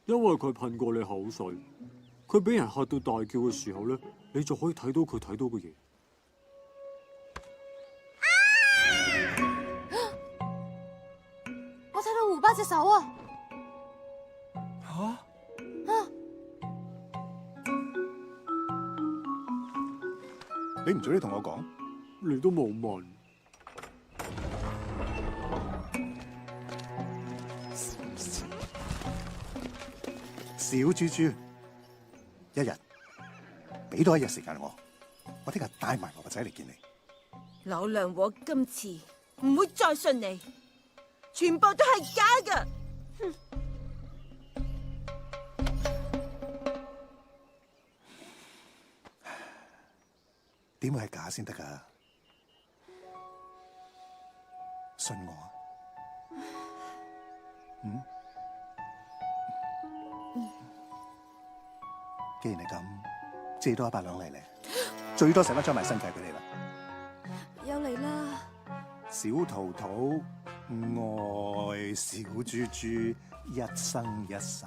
因為佢噴過你口水，佢俾人嚇到大叫嘅時候咧，你就可以睇到佢睇到嘅嘢。我睇到胡巴隻手啊！你唔早啲同我講，你都冇問。小豬豬，一日俾多一日時間我聽日帶埋我個仔嚟見你。老娘我今次唔會再信你，全部都係假嘅。哼！點會係假先得噶？信我啊！既然係咁，借多100兩嚟咧，最多使得張埋身契俾你啦。又嚟啦！小桃桃愛小豬豬一生一世。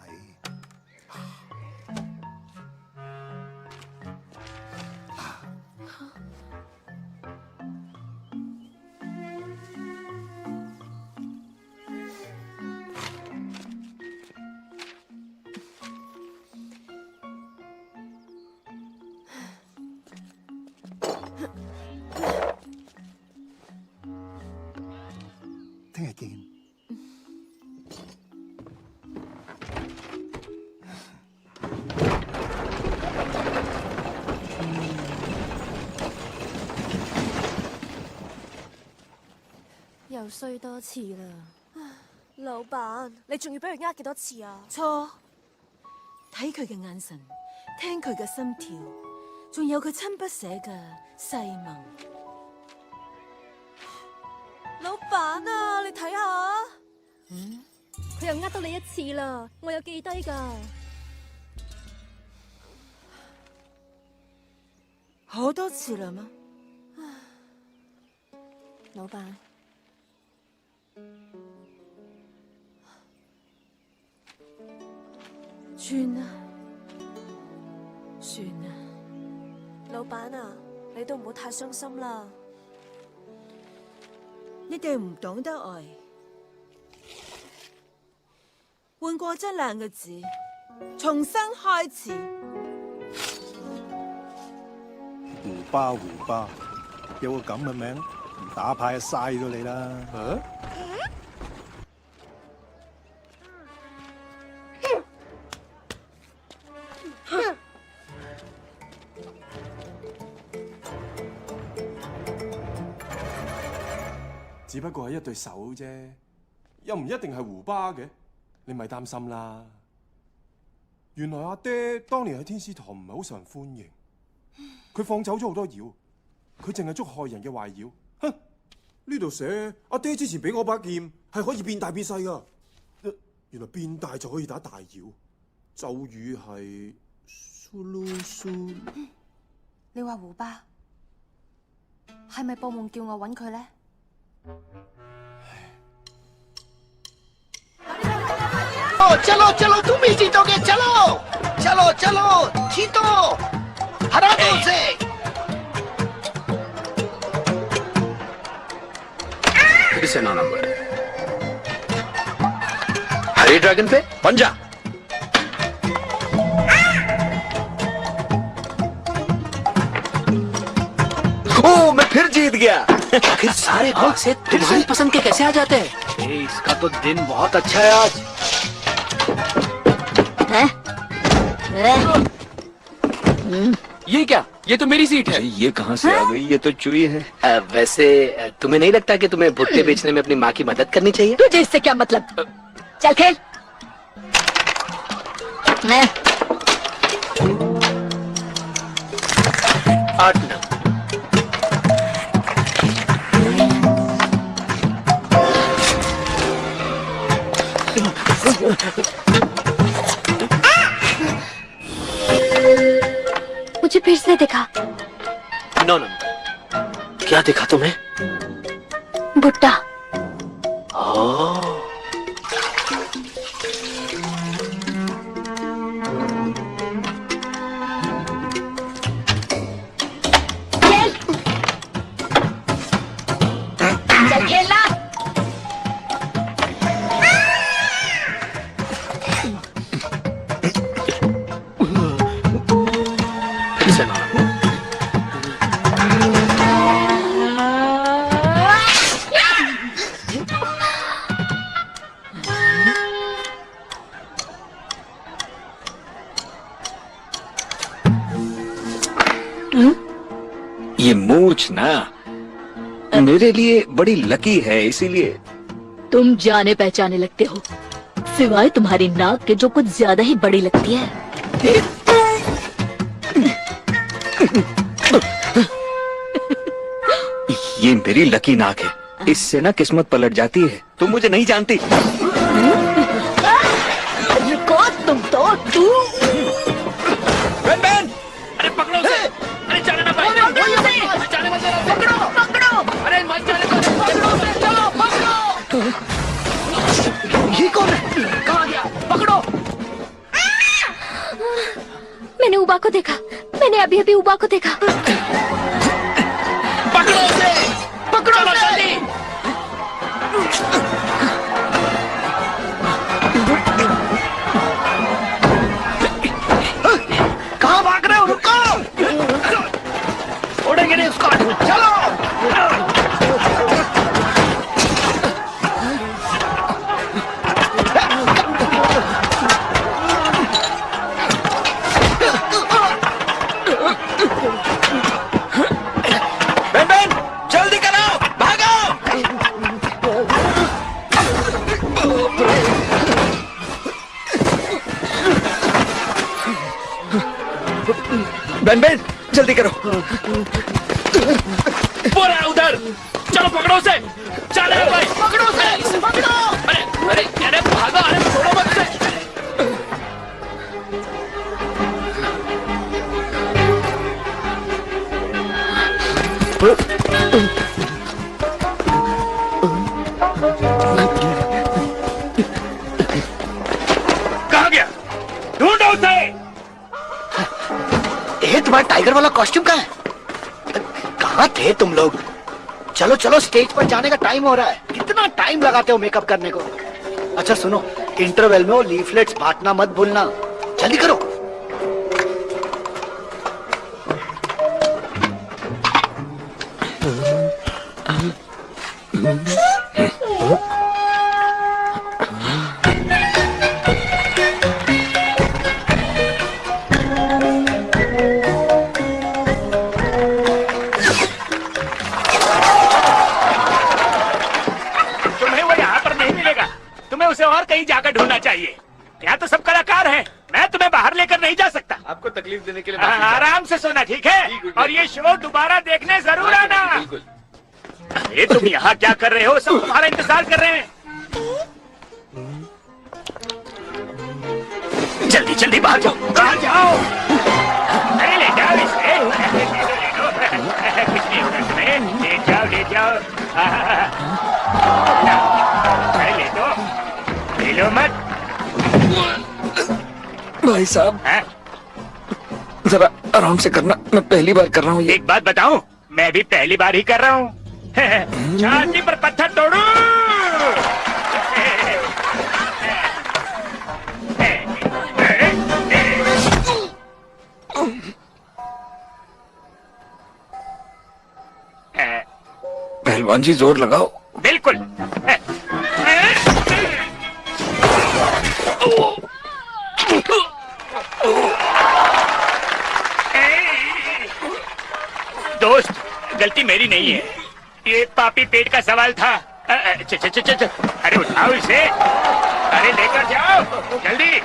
見。又衰多次啦！老闆，你仲要俾佢呃幾多次啊？錯，睇佢嘅眼神，聽佢嘅心跳，仲有佢親筆寫嘅誓盟。老闆啊，你睇下，佢又呃到你一次啦，我有記低㗎。好多次啦嗎？老闆。算啦，算啦。老闆啊，你都唔好太傷心啦。你哋唔懂得愛，換過這兩個字，重新開始。胡巴胡巴，有個咁嘅名，唔打牌就嘥咗你啦。只不過係一對手啫，又唔一定係胡巴嘅，你咪擔心啦。原來阿爹當年喺天使堂唔係好受人歡迎，佢放走咗好多妖，佢淨係捉害人嘅壞妖。哼！呢度寫阿爹之前俾我把劍係可以變大變細噶，原來變大就可以打大妖。咒語係蘇嚕蘇。你話胡巴係咪報夢叫我揾佢咧？चलो चलो तुम ही जीतोगे चलो चलो चलो जीतो हरा दो उसे फिर से 9 नंबर हरी ड्रैगन पे पंजा ओ मैं फिर जीत गया। आखिर सारे बॉक्स से तुम्हारी पसंद के कैसे आ जाते हैं? इसका तो दिन बहुत अच्छा है आज। ये क्या? ये तो मेरी सीट है। ये कहाँ से आ गई? ये तो चुई है। वैसे तुम्हें नहीं लगता कि तुम्हें भुट्टे बेचने में अपनी माँ की मदद करनी चाहिए? तुझे इससे क्या मतलब? चल खेल। 8 नंबर। मुझे फिर से दिखा। 9 नंबर। क्या दिखा तुम्हें? भुट्टा। चल खेलना। ये मूछ ना मेरे लिए बड़ी लकी है, इसीलिए। तुम जाने पहचाने लगते हो, सिवाय तुम्हारी नाक के जो कुछ ज्यादा ही बड़ी लगती है। ये मेरी लकी नाक है, इससे ना किस्मत पलट जाती है। तुम मुझे नहीं जानती। रुको तुम तो बेन अरे पकड़ो उसे। अरे जाने ना भाई। जाने मत देना। पकड़ो पकड़ो। अरे मत जाने दो। पकड़ो उसे, चलो पकड़ो। ये कौन है? कहाँ गया? पकड़ो। मैंने उबा को देखा। मैंने अभी अभी उबा को देखा। पकड़ो उसे। पकड़ो जल्दी। कहाँ भाग रहे हो? रुको। छोड़ेंगे नहीं उसको। चलो। जल्दी करो। बोल रहा है उधर, चलो पकड़ो उसे। चल भाई, पकड़ो उसे, पकड़ो। अरे अरे अरे भागो, अरे छोड़ो मत उसे। कहाँ गया? ढूंढो उसे। तुम्हारा टाइगर वाला कॉस्ट्यूम कहाँ है? कहाँ थे तुम लोग? चलो चलो, स्टेज पर जाने का टाइम हो रहा है। कितना टाइम लगाते हो मेकअप करने को? अच्छा सुनो, इंटरवल में वो लीफलेट्स बांटना मत भूलना। जल्दी करो। उसे और कहीं जाकर ढूंढना चाहिए। यहाँ तो सब कलाकार हैं। मैं तुम्हें बाहर लेकर नहीं जा सकता। आपको तकलीफ देने के लिए आराम से सोना, ठीक है? और ये शो दोबारा देखने जरूर आना। अरे तुम यहाँ क्या कर रहे हो? सब तुम्हारा इंतजार कर रहे हैं। जल्दी जल्दी बाहर जाओ, बाहर जाओ। अरे ले जाओ इसे। कुछ नहीं होगा तुम्हें। ले जाओ ले जाओ। अरे ले दो, ले लो मत। भाई साहब, जरा आराम से करना, मैं पहली बार कर रहा हूँ। एक बात बताऊं, मैं भी पहली बार ही कर रहा हूँ। छाती पर पत्थर तोड़ू। पहलवान जी जोर लगाओ। बिल्कुल। दोस्त, गलती मेरी नहीं है। ये पापी पेट का सवाल था। अरे उठाओ इसे। अरे लेकर जाओ जल्दी।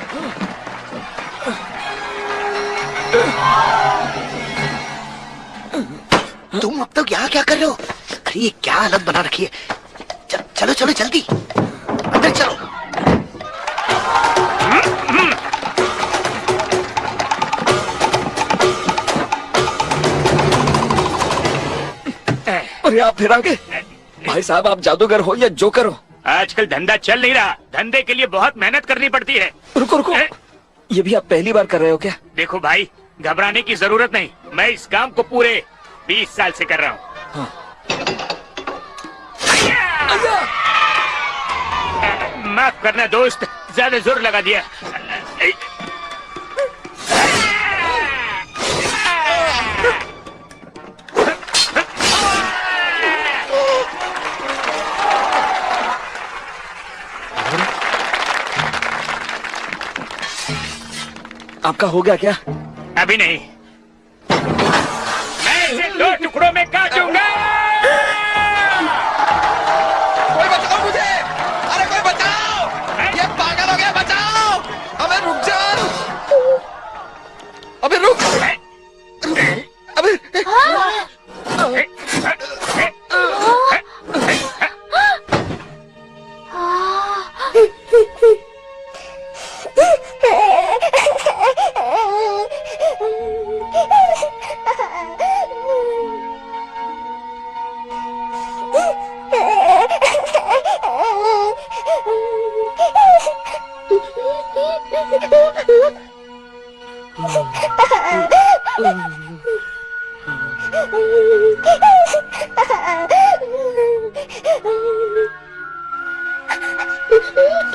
तुम अब तक यहाँ क्या कर रहे हो? अरे ये क्या हालत बना रखी है? चलो चलो जल्दी अंदर चलो। अरे आप फिर आ गए। भाई साहब, आप जादूगर हो या जोकर हो? आजकल धंधा चल नहीं रहा। धंधे के लिए बहुत मेहनत करनी पड़ती है। रुको रुको, ये भी आप पहली बार कर रहे हो क्या? देखो भाई, घबराने की जरूरत नहीं। मैं इस काम को पूरे 20 साल से कर रहा हूँ। हाँ। माफ करना दोस्त, ज्यादा जोर लगा दिया। आपका हो गया क्या? अभी नहीं, मैं इसे 2 टुकड़ों में काटूंगा। कोई बचाओ मुझे! अरे कोई बचाओ! ये पागल हो गया, बचाओ! अबे रुक जा! अबे रुक! अबे!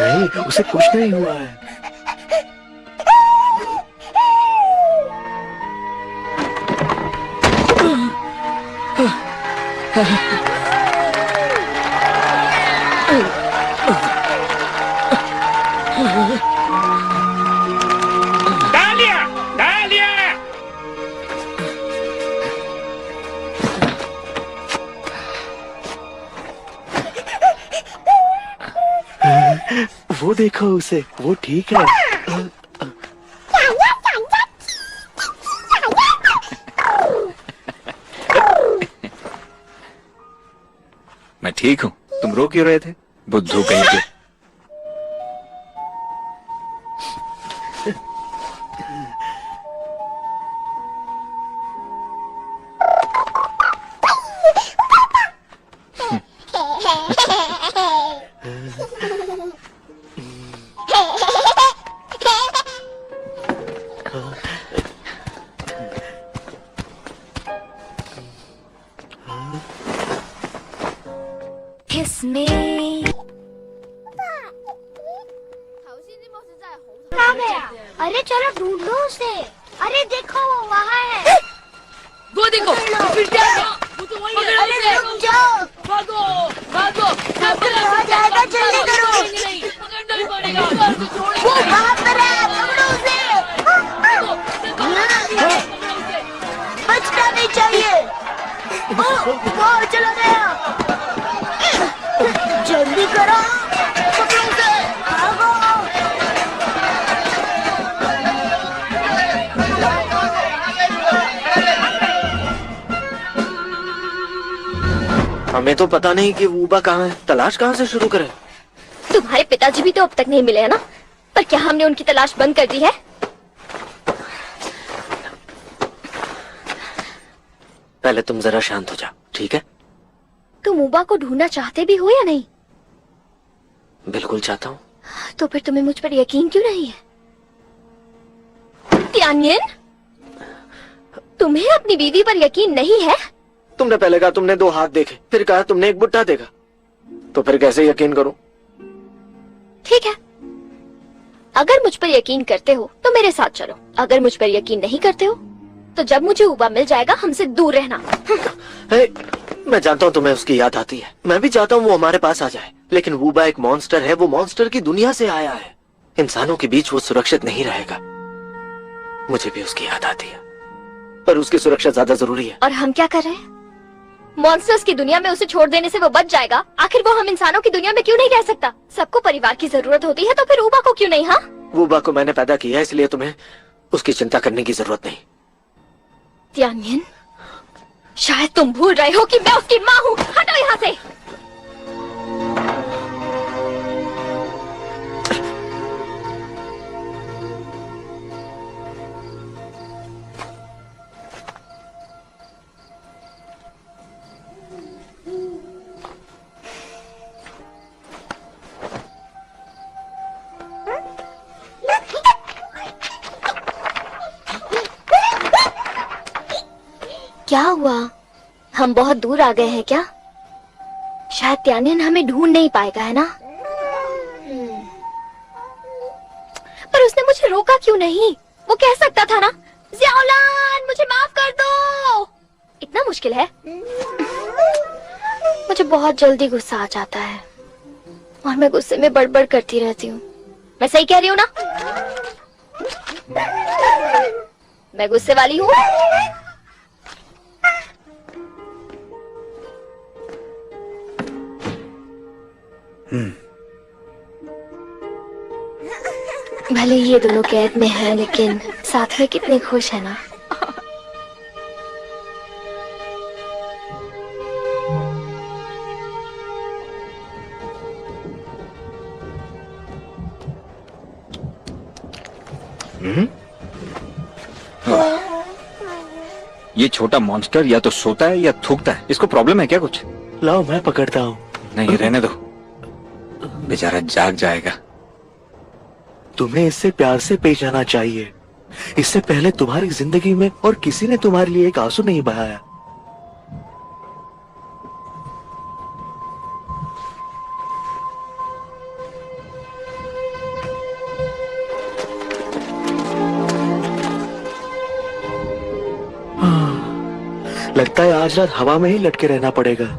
नहीं, उसे कुछ नहीं हुआ है। डालिया, डालिया। वो देखो उसे, वो ठीक है। मैं ठीक हूँ, तुम रो क्यों रहे थे? बुद्धू कहीं के। Kiss me. कहाँ गया? अरे चलो ढूंढ लो उसे। अरे देखो वो वहाँ है। वो देखो, फिर क्या था? वो तो वही है। अरे रुक जाओ। भागो, भागो। आ जाएगा, जल्दी करो। पकड़ना ही पड़ेगा। वो वहाँ पर है, पकड़ो उसे। बचना नहीं चाहिए। वो चला गया। जल्दी करो, पकड़ो उसे। भागो। हमें तो पता नहीं कि वूबा कहाँ है। तलाश कहाँ से शुरू करें? तुम्हारे पिताजी भी तो अब तक नहीं मिले है ना? पर क्या हमने उनकी तलाश बंद कर दी है? पहले तुम जरा शांत हो जाओ, ठीक है? तुम वूबा को ढूंढना चाहते भी हो या नहीं? बिल्कुल चाहता हूँ। तो फिर तुम्हें मुझ पर यकीन क्यों नहीं है? तियानयिन, तुम्हें अपनी बीवी पर यकीन नहीं है? तुमने पहले कहा तुमने 2 हाथ देखे, फिर कहा तुमने एक बुट्टा देखा, तो फिर कैसे यकीन करूं? ठीक है, अगर मुझ पर यकीन करते हो तो मेरे साथ चलो। अगर मुझ पर यकीन नहीं करते हो तो जब मुझे वूबा मिल जाएगा हमसे दूर रहना। मैं जानता हूँ तुम्हें उसकी याद आती है, मैं भी चाहता हूँ वो हमारे पास आ जाए, लेकिन वूबा एक मॉन्स्टर है, वो मॉन्स्टर की दुनिया से आया है। इंसानों के बीच वो सुरक्षित नहीं रहेगा। मुझे भी उसकी याद आती है, पर उसकी सुरक्षा ज्यादा जरूरी है। और हम क्या कर रहे हैं? मॉन्स्टर्स की दुनिया में उसे छोड़ देने से वो बच जाएगा। आखिर वो हम इंसानों की दुनिया में क्यों नहीं रह सकता? सबको परिवार की जरूरत होती है, तो फिर वूबा को क्यों नहीं? हाँ, वूबा को मैंने पैदा किया है, इसलिए तुम्हें उसकी चिंता करने की जरूरत नहीं। तियानयिन, शायद तुम भूल रहे हो कि मैं उसकी माँ हूँ। हटो यहाँ से। क्या हुआ? हम बहुत दूर आ गए हैं क्या? शायद तियानयिन हमें ढूंढ नहीं पाएगा, है ना? पर उसने मुझे रोका क्यों नहीं? वो कह सकता था ना, ज़ियाओलान मुझे माफ कर दो। इतना मुश्किल है? मुझे बहुत जल्दी गुस्सा आ जाता है और मैं गुस्से में बड़बड़ करती रहती हूँ। मैं सही कह रही हूँ ना? मैं गुस्से वाली हूँ? भले ये दोनों कैद में हैं, लेकिन साथ में कितने खुश है ना। ये छोटा मॉन्स्टर या तो सोता है या थूकता है। इसको प्रॉब्लम है क्या कुछ? लाओ मैं पकड़ता हूँ। नहीं, रहने दो, बेचारा जाग जाएगा। तुम्हें इससे प्यार से पेश आना चाहिए। इससे पहले तुम्हारी जिंदगी में और किसी ने तुम्हारे लिए एक आंसू नहीं बहाया। लगता है आज रात हवा में ही लटके रहना पड़ेगा।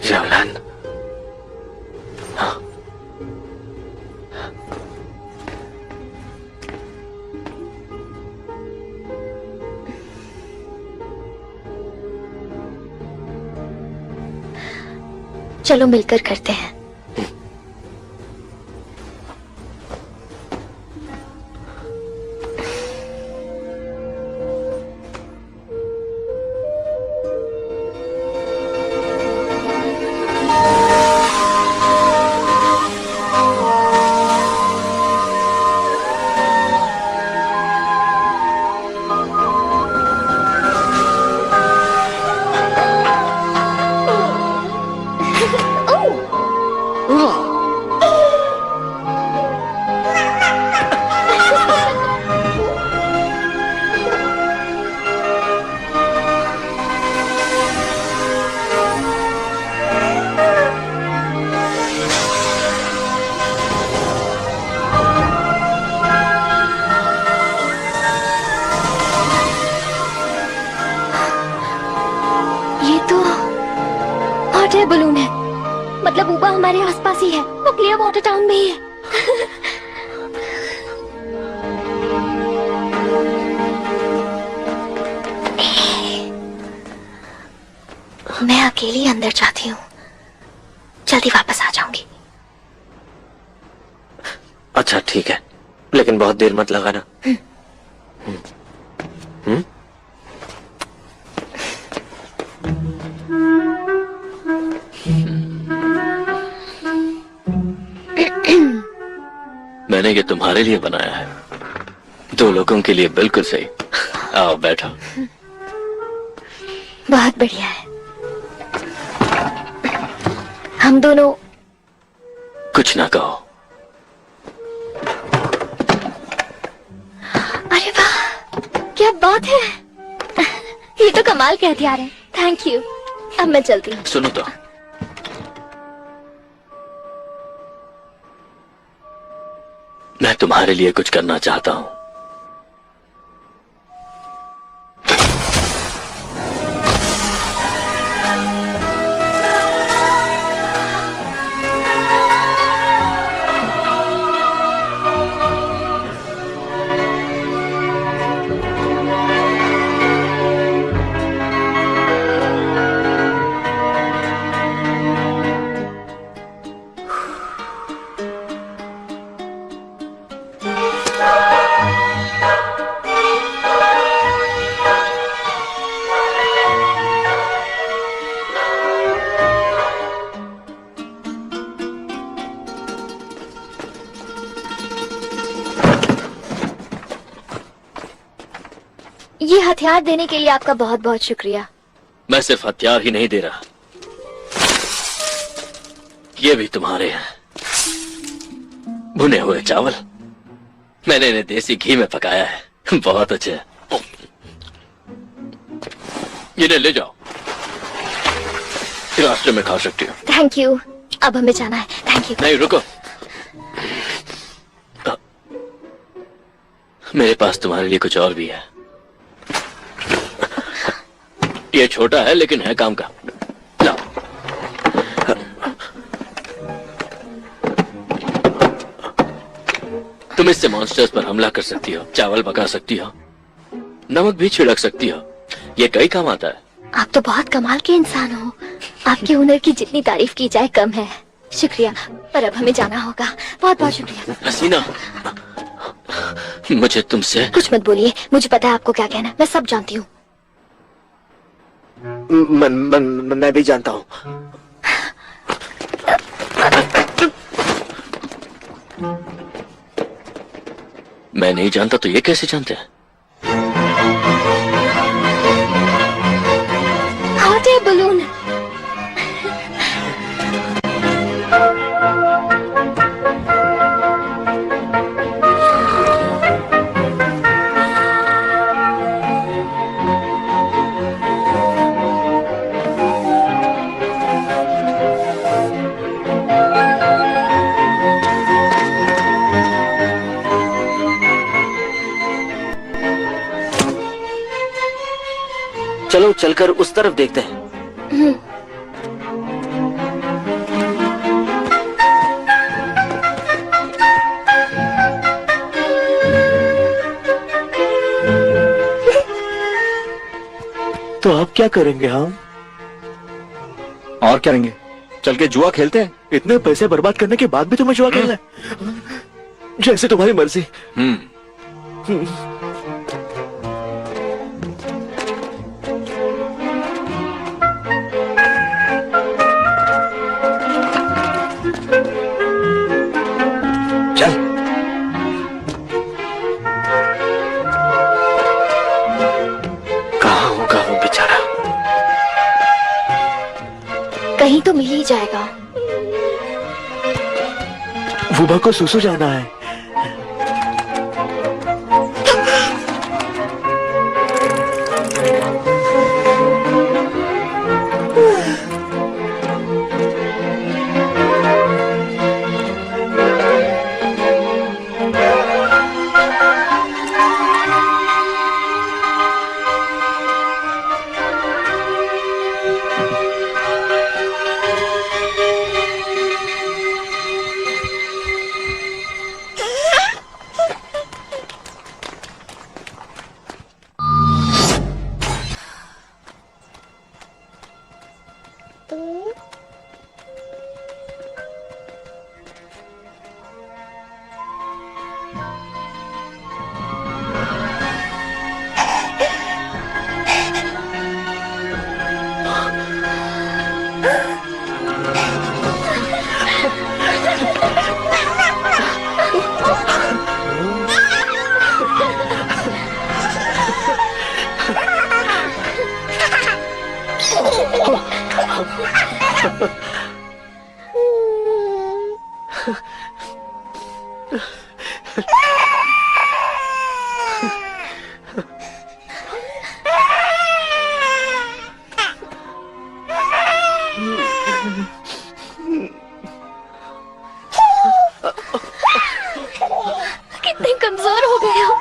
रवलान, चलो मिलकर करते हैं। बलून है, मतलब ऊबा हमारे आसपास ही है, वो क्लियर वाटर टाउन में ही है। मैं अकेली अंदर जाती हूँ, जल्दी वापस आ जाऊंगी। अच्छा ठीक है, लेकिन बहुत देर मत लगाना। मैंने ये तुम्हारे लिए बनाया है, 2 लोगों के लिए बिल्कुल सही। आओ बैठो। बहुत बढ़िया है। हम दोनों कुछ ना कहो। अरे वाह, क्या बात है। ये तो कमाल के हथियार है। Thank you. अब मैं चलती हूँ। सुनो तो, मैं तुम्हारे लिए कुछ करना चाहता हूँ। ये हथियार देने के लिए आपका बहुत बहुत शुक्रिया। मैं सिर्फ हथियार ही नहीं दे रहा, ये भी तुम्हारे हैं। भुने हुए चावल, मैंने इन्हें देसी घी में पकाया है, बहुत अच्छे हैं। इन्हें ले जाओ, रास्ते में खा सकती हो। Thank you. अब हमें जाना है। Thank you. नहीं रुको, मेरे पास तुम्हारे लिए कुछ और भी है। ये छोटा है लेकिन है काम का। लाओ। तुम इससे मॉन्स्टर्स पर हमला कर सकती हो, चावल पका सकती हो, नमक भी छिड़क सकती हो। ये कई काम आता है। आप तो बहुत कमाल के इंसान हो। आपके हुनर की जितनी तारीफ की जाए कम है। शुक्रिया, पर अब हमें जाना होगा। बहुत बहुत शुक्रिया। हसीना, मुझे तुमसे कुछ मत बोलिए, मुझे पता है आपको क्या कहना है। मैं सब जानती हूँ। मैं भी जानता हूँ। मैं नहीं जानता तो ये कैसे जानते हैं? Hot air balloon. चलो चलकर उस तरफ देखते हैं। क्या करेंगे हम? और क्या करेंगे? चल के जुआ खेलते हैं। इतने पैसे बर्बाद करने के बाद भी तुम्हें जुआ खेलना है? जैसे तुम्हारी मर्जी। चल। कहाँ होगा वो बेचारा? कहीं तो मिल ही जाएगा। वुबा को सुसु जाना है। कितने कमजोर हो गए हो।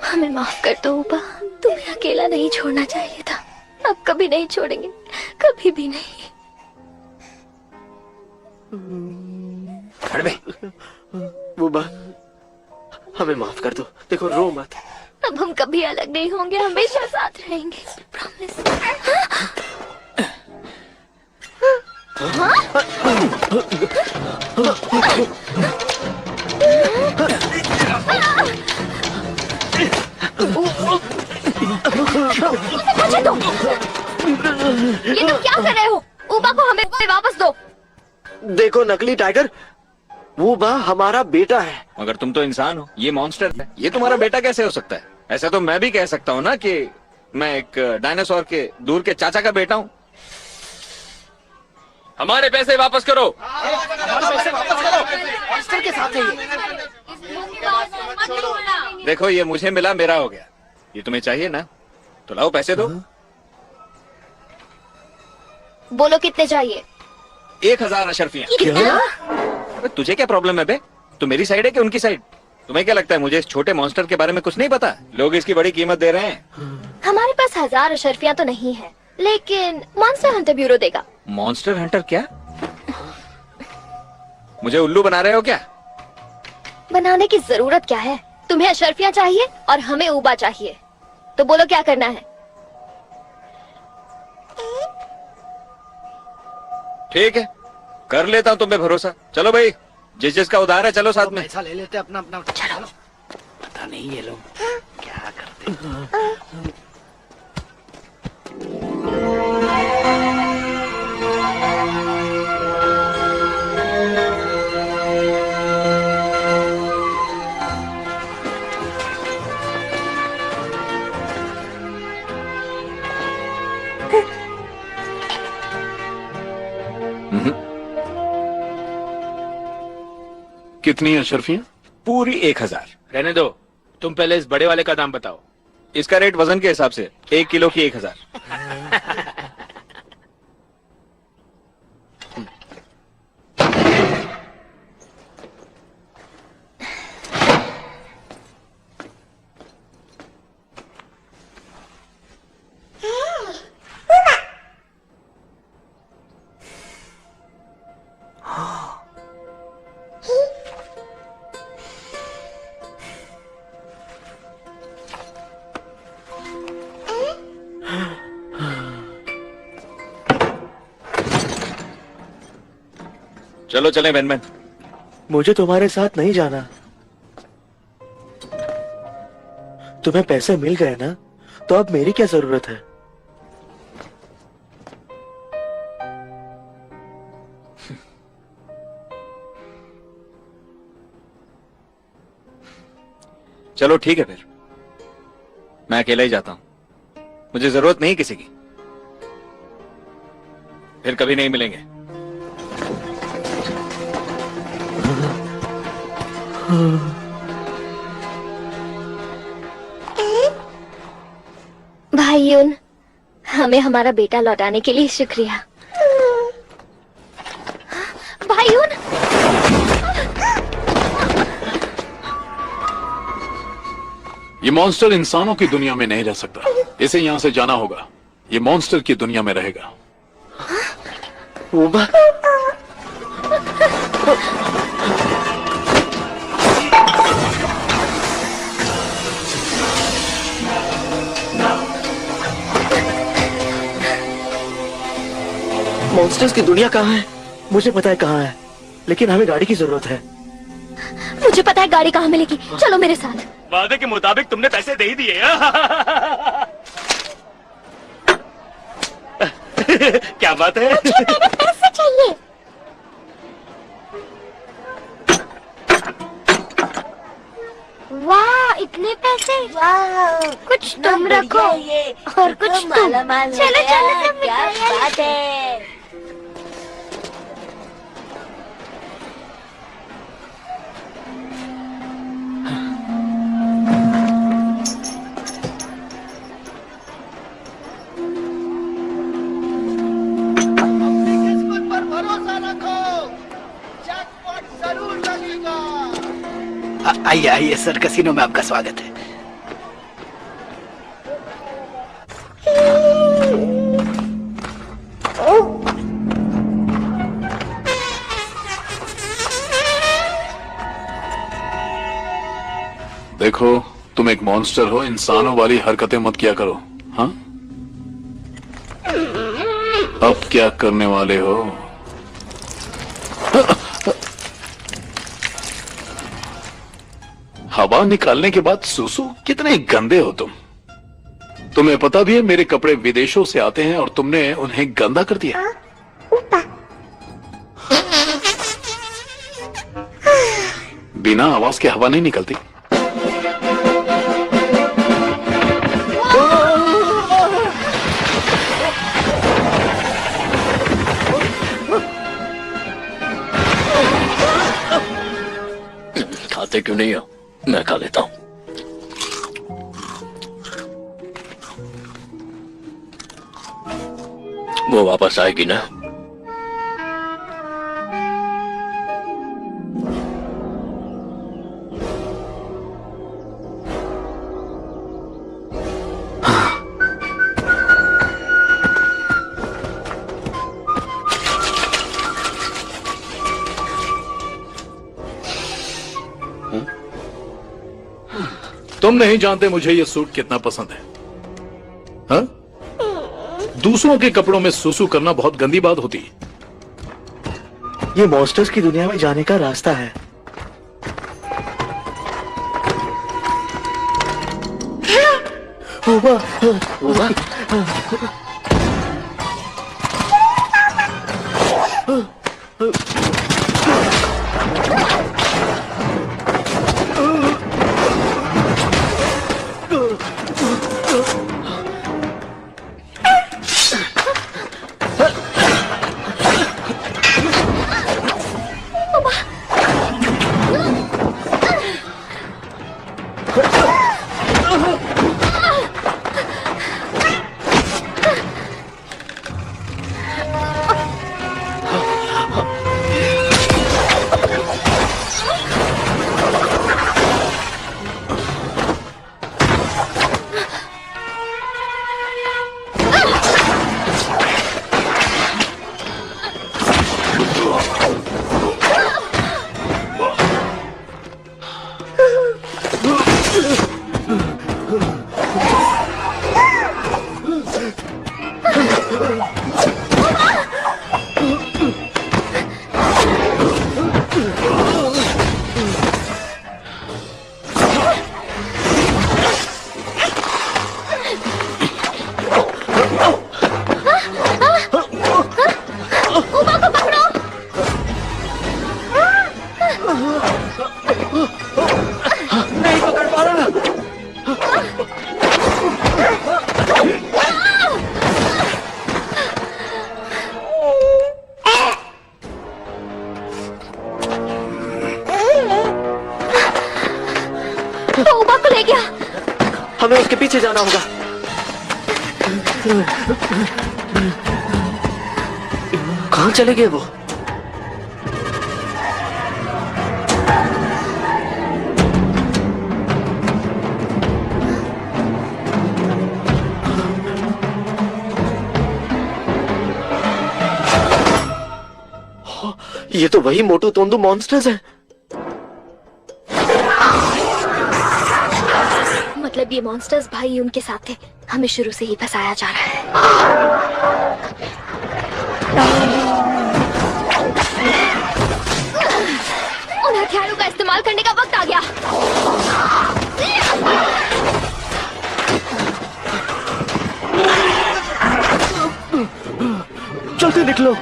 हमें माफ कर दो उपा, तुम्हें अकेला नहीं छोड़ना चाहिए था। अब कभी नहीं छोड़ेंगे, कभी भी नहीं। वुबा, हमें माफ कर दो। देखो, रो मत। अब हम कभी अलग नहीं होंगे, हमेशा साथ रहेंगे। प्रॉमिस। मुझे दो। ये तुम क्या कर रहे हो? ऊबा को हमें वापस दो। देखो नकली टाइगर, वुबा हमारा बेटा है। मगर तुम तो इंसान हो, ये मॉन्स्टर है। ये तुम्हारा बेटा कैसे हो सकता है? ऐसा तो मैं भी कह सकता हूँ ना कि मैं एक डायनासोर के दूर के चाचा का बेटा हूँ। हमारे पैसे वापस करो। मॉन्स्टर के साथ है ये। देखो, ये मुझे मिला, मेरा हो गया। ये तुम्हें चाहिए ना, तो लाओ पैसे दो। बोलो कितने चाहिए? 1000 अशरफियाँ। तुझे क्या प्रॉब्लम है बे? तू मेरी साइड है कि उनकी साइड? तुम्हें क्या लगता है मुझे इस छोटे मॉन्स्टर के बारे में कुछ नहीं पता? लोग इसकी बड़ी कीमत दे रहे हैं। हमारे पास 1000 अशरफियाँ तो नहीं है, लेकिन मॉन्स्टर हंटर ब्यूरो देगा। मॉन्स्टर हंटर क्या? मुझे उल्लू बना रहे हो क्या? बनाने की जरूरत क्या है? तुम्हें अशरफियाँ चाहिए और हमें ऊबा चाहिए, तो बोलो क्या करना है? ठीक है, कर लेता हूँ तुम्हें भरोसा। चलो भाई, जिस जिसका उधार है चलो साथ में। पैसा ले लेते अपना अपना। चलो। पता नहीं ये लोग क्या करते हैं। कितनी अशरफियाँ? पूरी 1000। रहने दो, तुम पहले इस बड़े वाले का दाम बताओ। इसका रेट वजन के हिसाब से 1 किलो की 1000। चलो चले बैनमैन। मुझे तुम्हारे साथ नहीं जाना। तुम्हें पैसे मिल गए ना, तो अब मेरी क्या जरूरत है? चलो ठीक है फिर, मैं अकेला ही जाता हूं। मुझे जरूरत नहीं किसी की। फिर कभी नहीं मिलेंगे। भाई यून, हमें हमारा बेटा लौटाने के लिए शुक्रिया। भाई यून, ये मॉन्स्टर इंसानों की दुनिया में नहीं रह सकता। इसे यहाँ से जाना होगा। ये मॉन्स्टर की दुनिया में रहेगा। ऊबा, मॉन्स्टर्स की दुनिया कहाँ है? मुझे पता है कहाँ है, लेकिन हमें गाड़ी की जरूरत है। मुझे पता है गाड़ी कहाँ मिलेगी। चलो मेरे साथ। वादे के मुताबिक तुमने पैसे दे ही दिए। क्या बात है? मुझे मेरे पैसे चाहिए। वाह, इतने पैसे। वाह, कुछ तुम रखो और कुछ तुम। चलो चलो सब बात है। आइए आइए सर, कसीनो में आपका स्वागत है। देखो, तुम एक मॉन्स्टर हो, इंसानों वाली हरकतें मत किया करो। हाँ, अब क्या करने वाले हो? हवा निकालने के बाद सुसु, कितने गंदे हो तुम। तुम्हें पता भी है मेरे कपड़े विदेशों से आते हैं और तुमने उन्हें गंदा कर दिया। बिना आवाज के हवा नहीं निकलती। खाते क्यों नहीं हो? मैं खा लेता हूं। वो वापस आएगी ना? तुम नहीं जानते मुझे ये सूट कितना पसंद है। हाँ? दूसरों के कपड़ों में सुसु करना बहुत गंदी बात होती है। ये मॉन्स्टर्स की दुनिया में जाने का रास्ता है। ऊबा, ऊबा। जाना होगा। कहाँ चले गए वो? ये तो वही मोटू तोंदू मॉन्स्टर्स हैं। मतलब ये मॉन्स्टर्स भाई उनके साथ थे, हमें शुरू से ही फंसाया जा रहा है। उन हथियारों का इस्तेमाल करने का वक्त आ गया। जल्दी निकलो।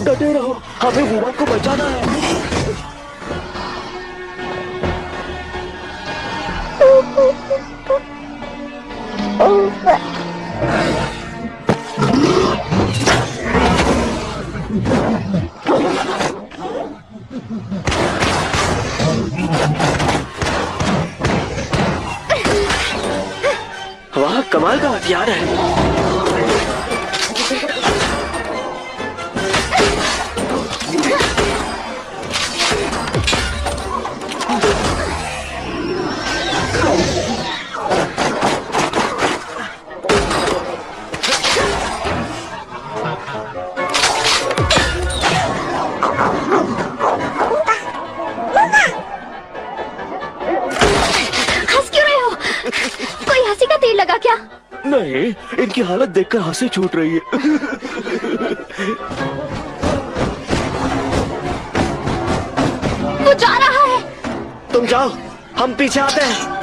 डटे रहो, हमें वुवा को बचाना है। वाह, कमाल का हथियार है। नहीं, इनकी हालत देखकर हंसी छूट रही है। वो जा रहा है। तुम जाओ, हम पीछे आते हैं।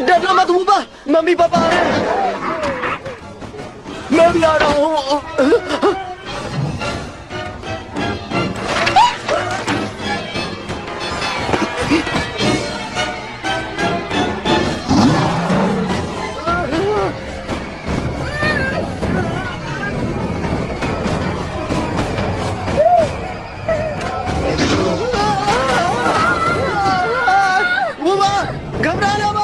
डरना मत वुवा, मम्मी पापा आ रहे हैं। मैं भी आ रहा हूँ। वुवा, घबराना मत।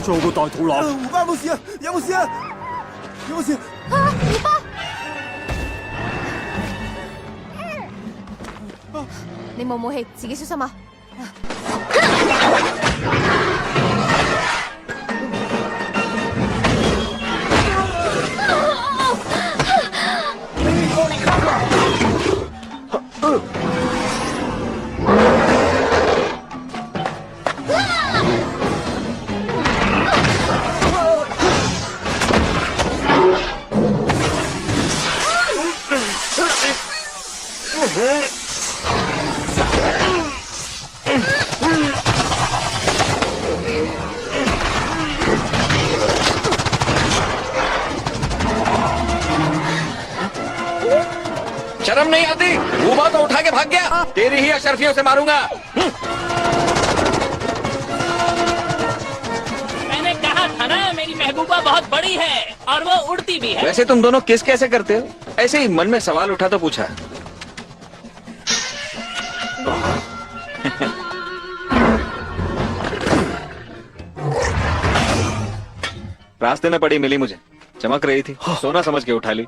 咗個大肚腩。胡巴冇事啊，有冇事啊？有冇事？胡巴，你冇武器，自己小心啊！शर्म नहीं आती? वूबा तो उठा के भाग गया, तेरी ही अशरफियों से मारूंगा। मैंने कहा था ना मेरी महबूबा बहुत बड़ी है और वो उड़ती भी है। वैसे तुम दोनों किस कैसे करते हो? ऐसे ही मन में सवाल उठा तो पूछा। रास्ते में पड़ी मिली मुझे, चमक रही थी, सोना समझ के उठा ली।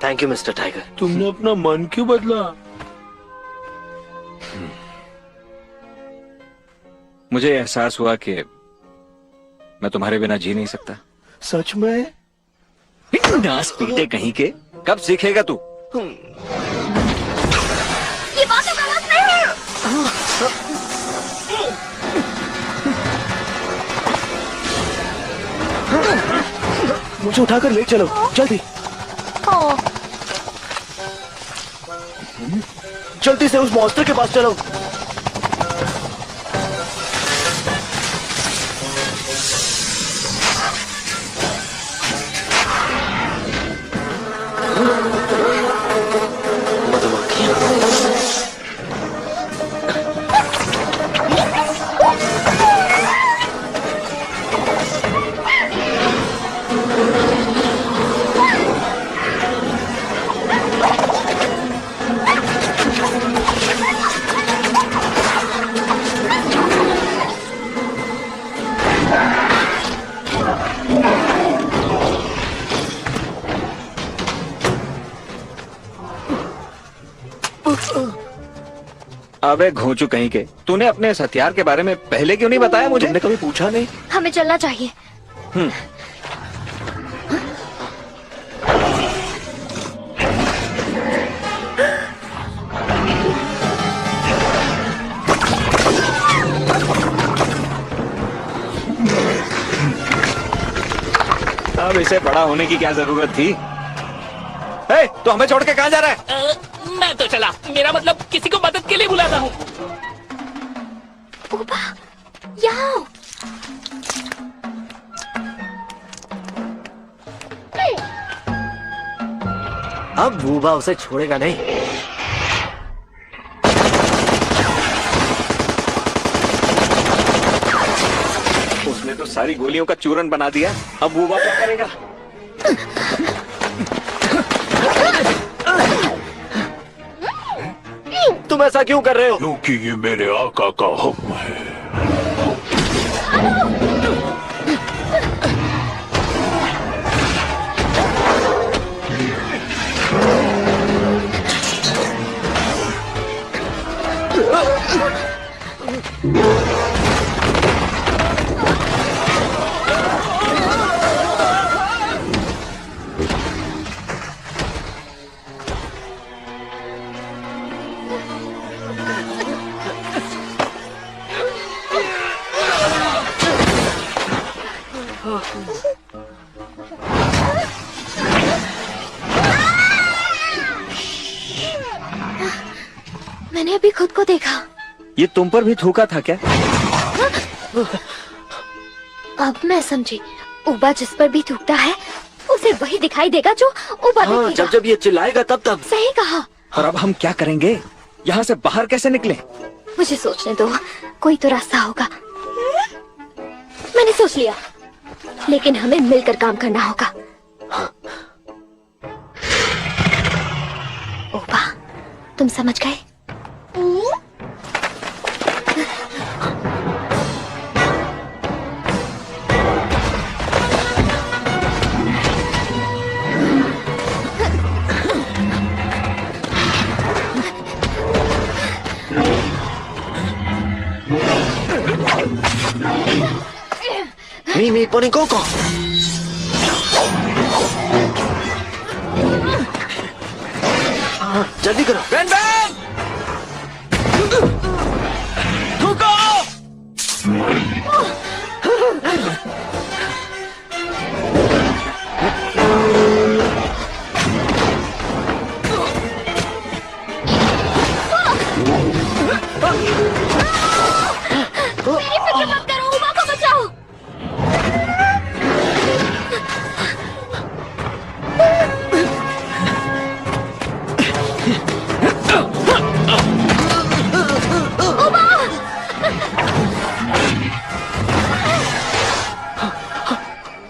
Thank you mister Tiger. तुमने अपना मन क्यों बदला? मुझे एहसास हुआ कि मैं तुम्हारे बिना जी नहीं सकता। सच में? नास पीटे कहीं के, कब सीखेगा तू? ये बातें गलत नहीं है। मुझे उठाकर ले चलो, जल्दी जल्दी से उस मॉन्स्टर के पास चलो। अबे घोंचू कहीं के, तूने अपने इस हथियार के बारे में पहले क्यों नहीं बताया मुझे? तुमने कभी पूछा नहीं? हमें चलना चाहिए। अब इसे बड़ा होने की क्या जरूरत थी? ए, तो हमें छोड़ के कहाँ जा रहा है? मैं तो चला, मेरा मतलब किसी को मदद के लिए बुलाता हूँ। यहाँ अब वूबा उसे छोड़ेगा नहीं। उसने तो सारी गोलियों का चूरन बना दिया, अब वो क्या करेगा? तुम ऐसा क्यों कर रहे हो? क्योंकि ये मेरे आका का हुक्म है। मैंने अभी खुद को देखा। ये तुम पर भी थूका था क्या? अब मैं समझी, उबा जिस पर भी थूकता है उसे वही दिखाई देगा जो उबा हाँ, देखेगा। जब जब ये चिल्लाएगा तब सही कहा। और अब हम क्या करेंगे? यहाँ से बाहर कैसे निकले? मुझे सोचने दो, कोई तो रास्ता होगा। मैंने सोच लिया, लेकिन हमें मिलकर काम करना होगा। उबा, तुम समझ गए? पोनी कोको। जल्दी करो। बेन बेन रुको। मेरी फिक्र मत करो, उमा को बचाओ। उमा!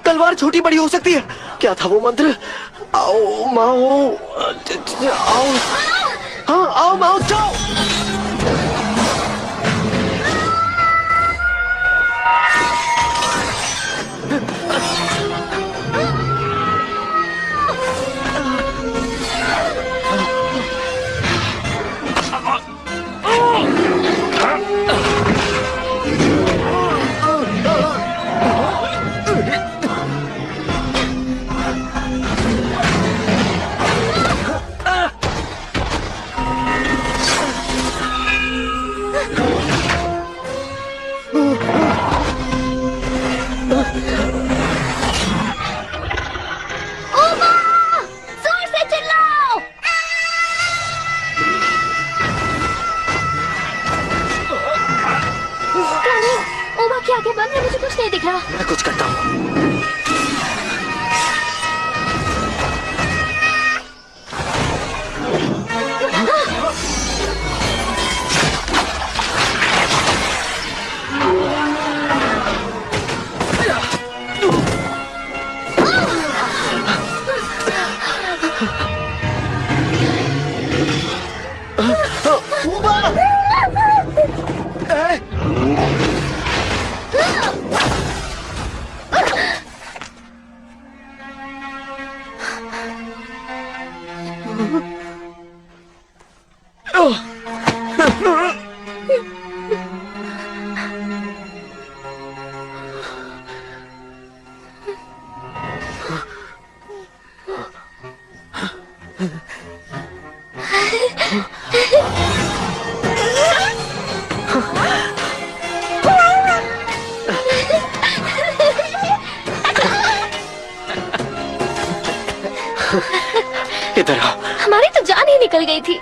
तलवार छोटी बड़ी हो सकती है। क्या था वो मंत्र? आओ माओ, आओ, हाँ आओ माओ, जाओ। आगे बंद है, मुझे कुछ नहीं दिख रहा। मैं कुछ करता हूँ। इधर आओ। हमारी तो जान ही निकल गई थी।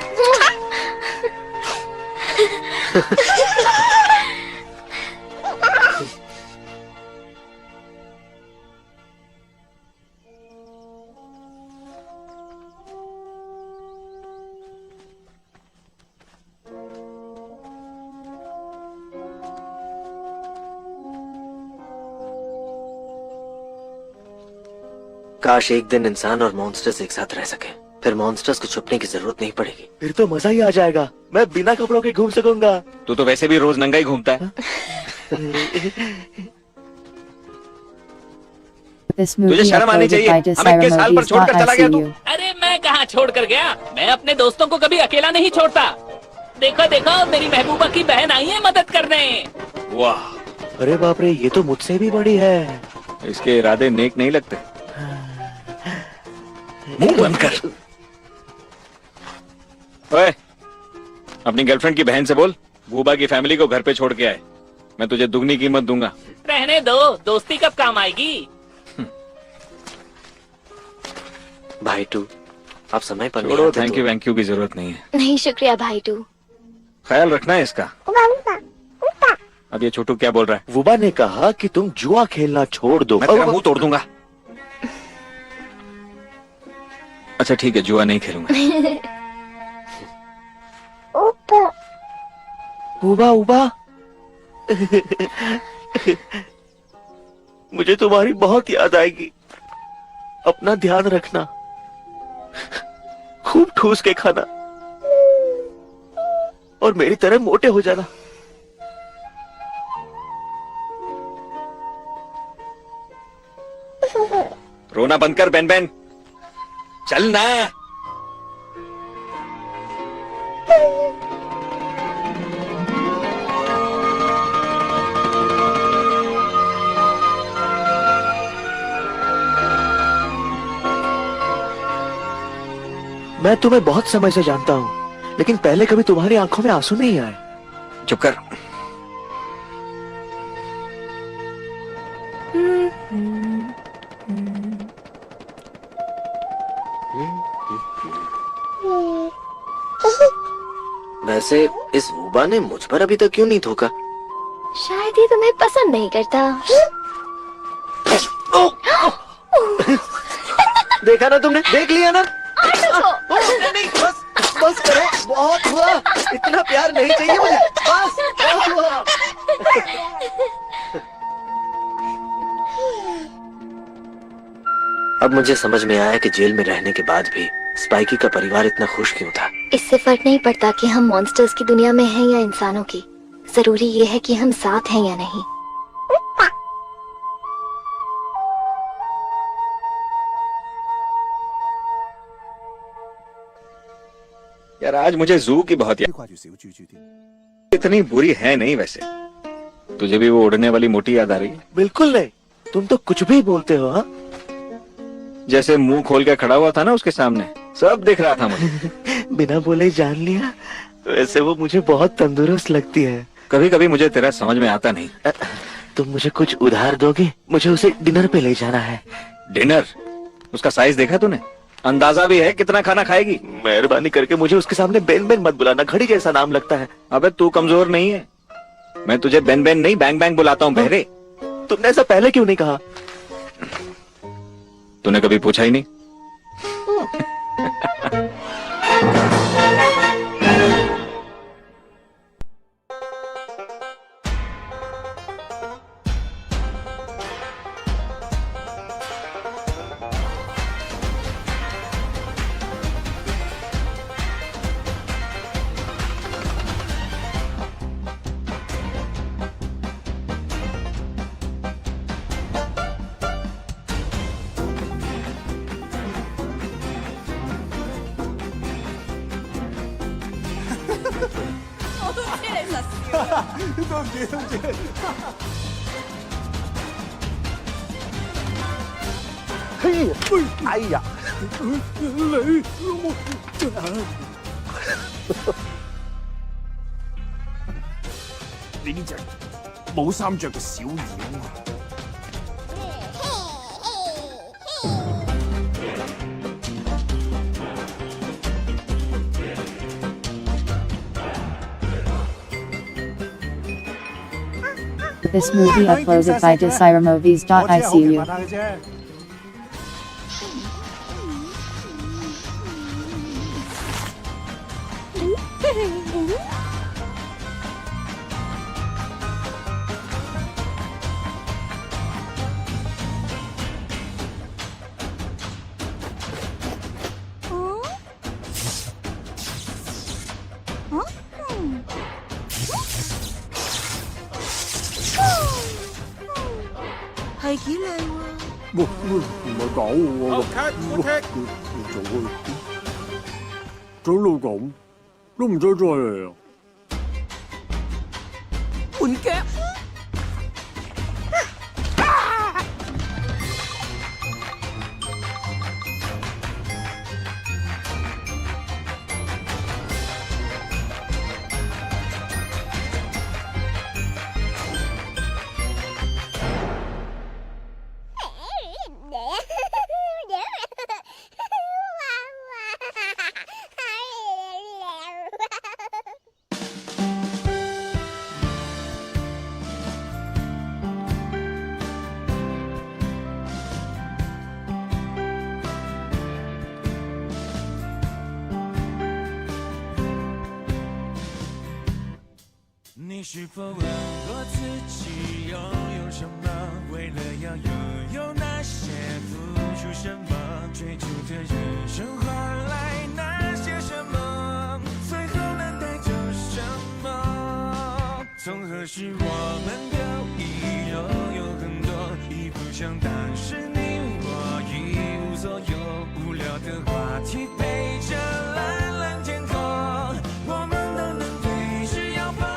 काश एक दिन इंसान और मॉन्स्टर्स एक साथ रह सके, फिर मॉन्स्टर्स को छुपने की जरूरत नहीं पड़ेगी। फिर तो मजा ही आ जाएगा। मैं बिना कपड़ों के घूम सकूंगा। तू तो वैसे भी रोज नंगा ही घूमता है। तुझे शर्म आनी चाहिए। हमें किस हाल पर छोड़कर चला गया तू? अरे मैं कहाँ छोड़ कर गया? मैं अपने दोस्तों को कभी अकेला नहीं छोड़ता। देखो देखो, मेरी महबूबा की बहन आई है मदद करने। वाह, अरे बाप रे, ये तो मुझसे भी बड़ी है। इसके इरादे नेक नहीं लगते। मुंह बंद कर। ओए, अपनी गर्लफ्रेंड की बहन से बोल बूबा की फैमिली को घर पे छोड़ के आए। मैं तुझे दुगनी कीमत दूंगा। रहने दो, दोस्ती कब काम आएगी? भाई टू, आप समय पर छोड़ो, थैंक यू वैंक यू की जरूरत नहीं है। नहीं शुक्रिया भाई टू। ख्याल रखना है इसका। अब ये छोटू क्या बोल रहा है? वुबा ने कहा कि तुम जुआ खेलना छोड़ दो। मैं तेरा मुंह तोड़ दूंगा। अच्छा ठीक है, जुआ नहीं खेलूंगा। उबा उबा मुझे तुम्हारी बहुत याद आएगी। अपना ध्यान रखना, खूब ठूस के खाना और मेरी तरह मोटे हो जाना। रोना बंद कर बेन बेन, चल ना। मैं तुम्हें बहुत समय से जानता हूँ, लेकिन पहले कभी तुम्हारी आंखों में आंसू नहीं आए। चुप कर। वैसे इस वूबा ने मुझ पर अभी तक क्यों नहीं थूका? शायद ये तुम्हें पसंद नहीं करता। देखा ना तुमने, देख लिया ना? नहीं, बस बस करो, बहुत हुआ, इतना प्यार नहीं चाहिए मुझे, बस बहुत हुआ। अब मुझे समझ में आया कि जेल में रहने के बाद भी स्पाइकी का परिवार इतना खुश क्यों था। इससे फर्क नहीं पड़ता कि हम मॉन्स्टर्स की दुनिया में हैं या इंसानों की। जरूरी ये है कि हम साथ हैं या नहीं। यार आज मुझे जू की बहुत याद। इतनी बुरी है नहीं वैसे। तुझे भी वो उड़ने वाली मोटी याद आ रही है? बिल्कुल नहीं, तुम तो कुछ भी बोलते हो। हाँ, जैसे मुंह खोल के खड़ा हुआ था ना उसके सामने, सब दिख रहा था मुझे। बिना बोले ही जान लिया। वैसे वो मुझे बहुत तंदुरुस्त लगती है। कभी कभी मुझे तेरा समझ में आता नहीं। तुम मुझे कुछ उधार दोगे? मुझे उसे डिनर पे ले जाना है। डिनर? उसका साइज देखा तूने? अंदाजा भी है कितना खाना खाएगी? मेहरबानी करके मुझे उसके सामने बेन बेन मत बुलाना, घड़ी जैसा नाम लगता है। अबे तू कमजोर नहीं है, मैं तुझे बेन बेन नहीं बैंग बैंग बुलाता हूँ बहरे। तुमने ऐसा पहले क्यों नहीं कहा? तूने कभी पूछा ही नहीं।哎呀，你你呢隻冇衫着嘅小妖啊！ This movie uploaded by desiramovies.icu.係幾靚喎！唔係狗喎，做佢做到咁都唔使再嚟啊！換腳。 你是否问过自己拥有什么？为了要拥有那些，付出什么？追逐的人生换来那些什么？最后能带走什么？从何时我们都已拥有很多，已不像当时你我一无所有，无聊的话题陪着蓝蓝天空，我们都能对视遥望。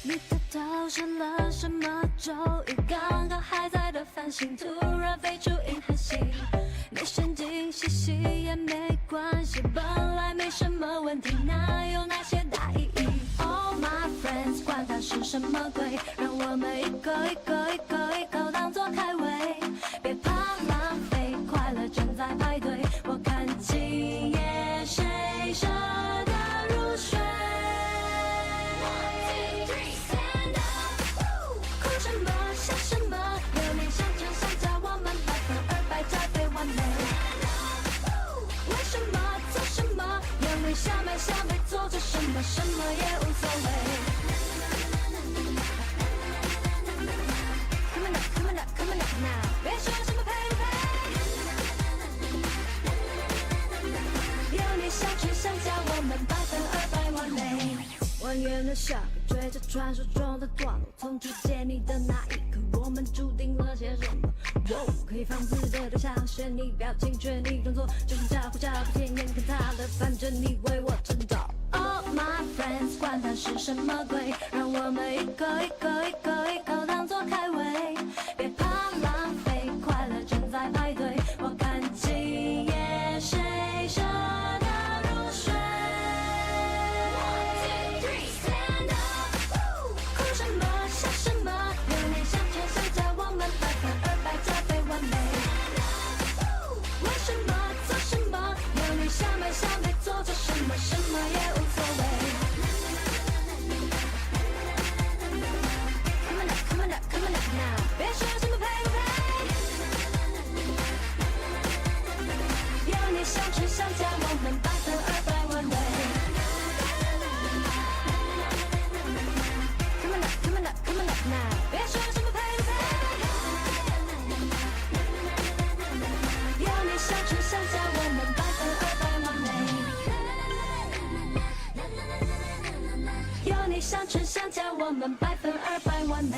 你的头上了什么咒语？刚刚还在的繁星，突然飞出银河系。你神经兮兮也没关系，本来没什么问题，哪有那些大意义 ？All my friends， 管它是什么鬼，让我们一个一个一个一个当作开胃，别怕浪费，快乐正在排队。我看今夜谁舍得入睡？哭什么笑什么，流年相乘相加，我们100%才被完美。为什么做什么，眼泪下满下没做着什么，什么也无所谓。Come on up, come on up, come on up now， 别说什么配不配。有你相乘相加，我们100%完美。蜿蜒的小河追着传说中的段落，从初见你的那一刻，我们注定了些什么？可以放肆的对象选你表情，却你装作就是假呼假不天眼看他的，反正你为我征兆。All my friends， 管它是什么鬼，让我们一个一个一个一个当作开胃，别怕浪费，快乐正在排队。我看今夜谁舍得入睡？哭什么笑什么，流年相乘相加，我们100%才被完美。为什么做什么，有你下满下没做着什么，什么也无所谓。Come on up, come on up, come on up now， 别说什么配不配。有你相乘相加，我们100%完美。Come on up, come on up, come on up now， 别说什么配不配。有你相乘相加，我们100%完美。有你相乘相加，我们100%完美。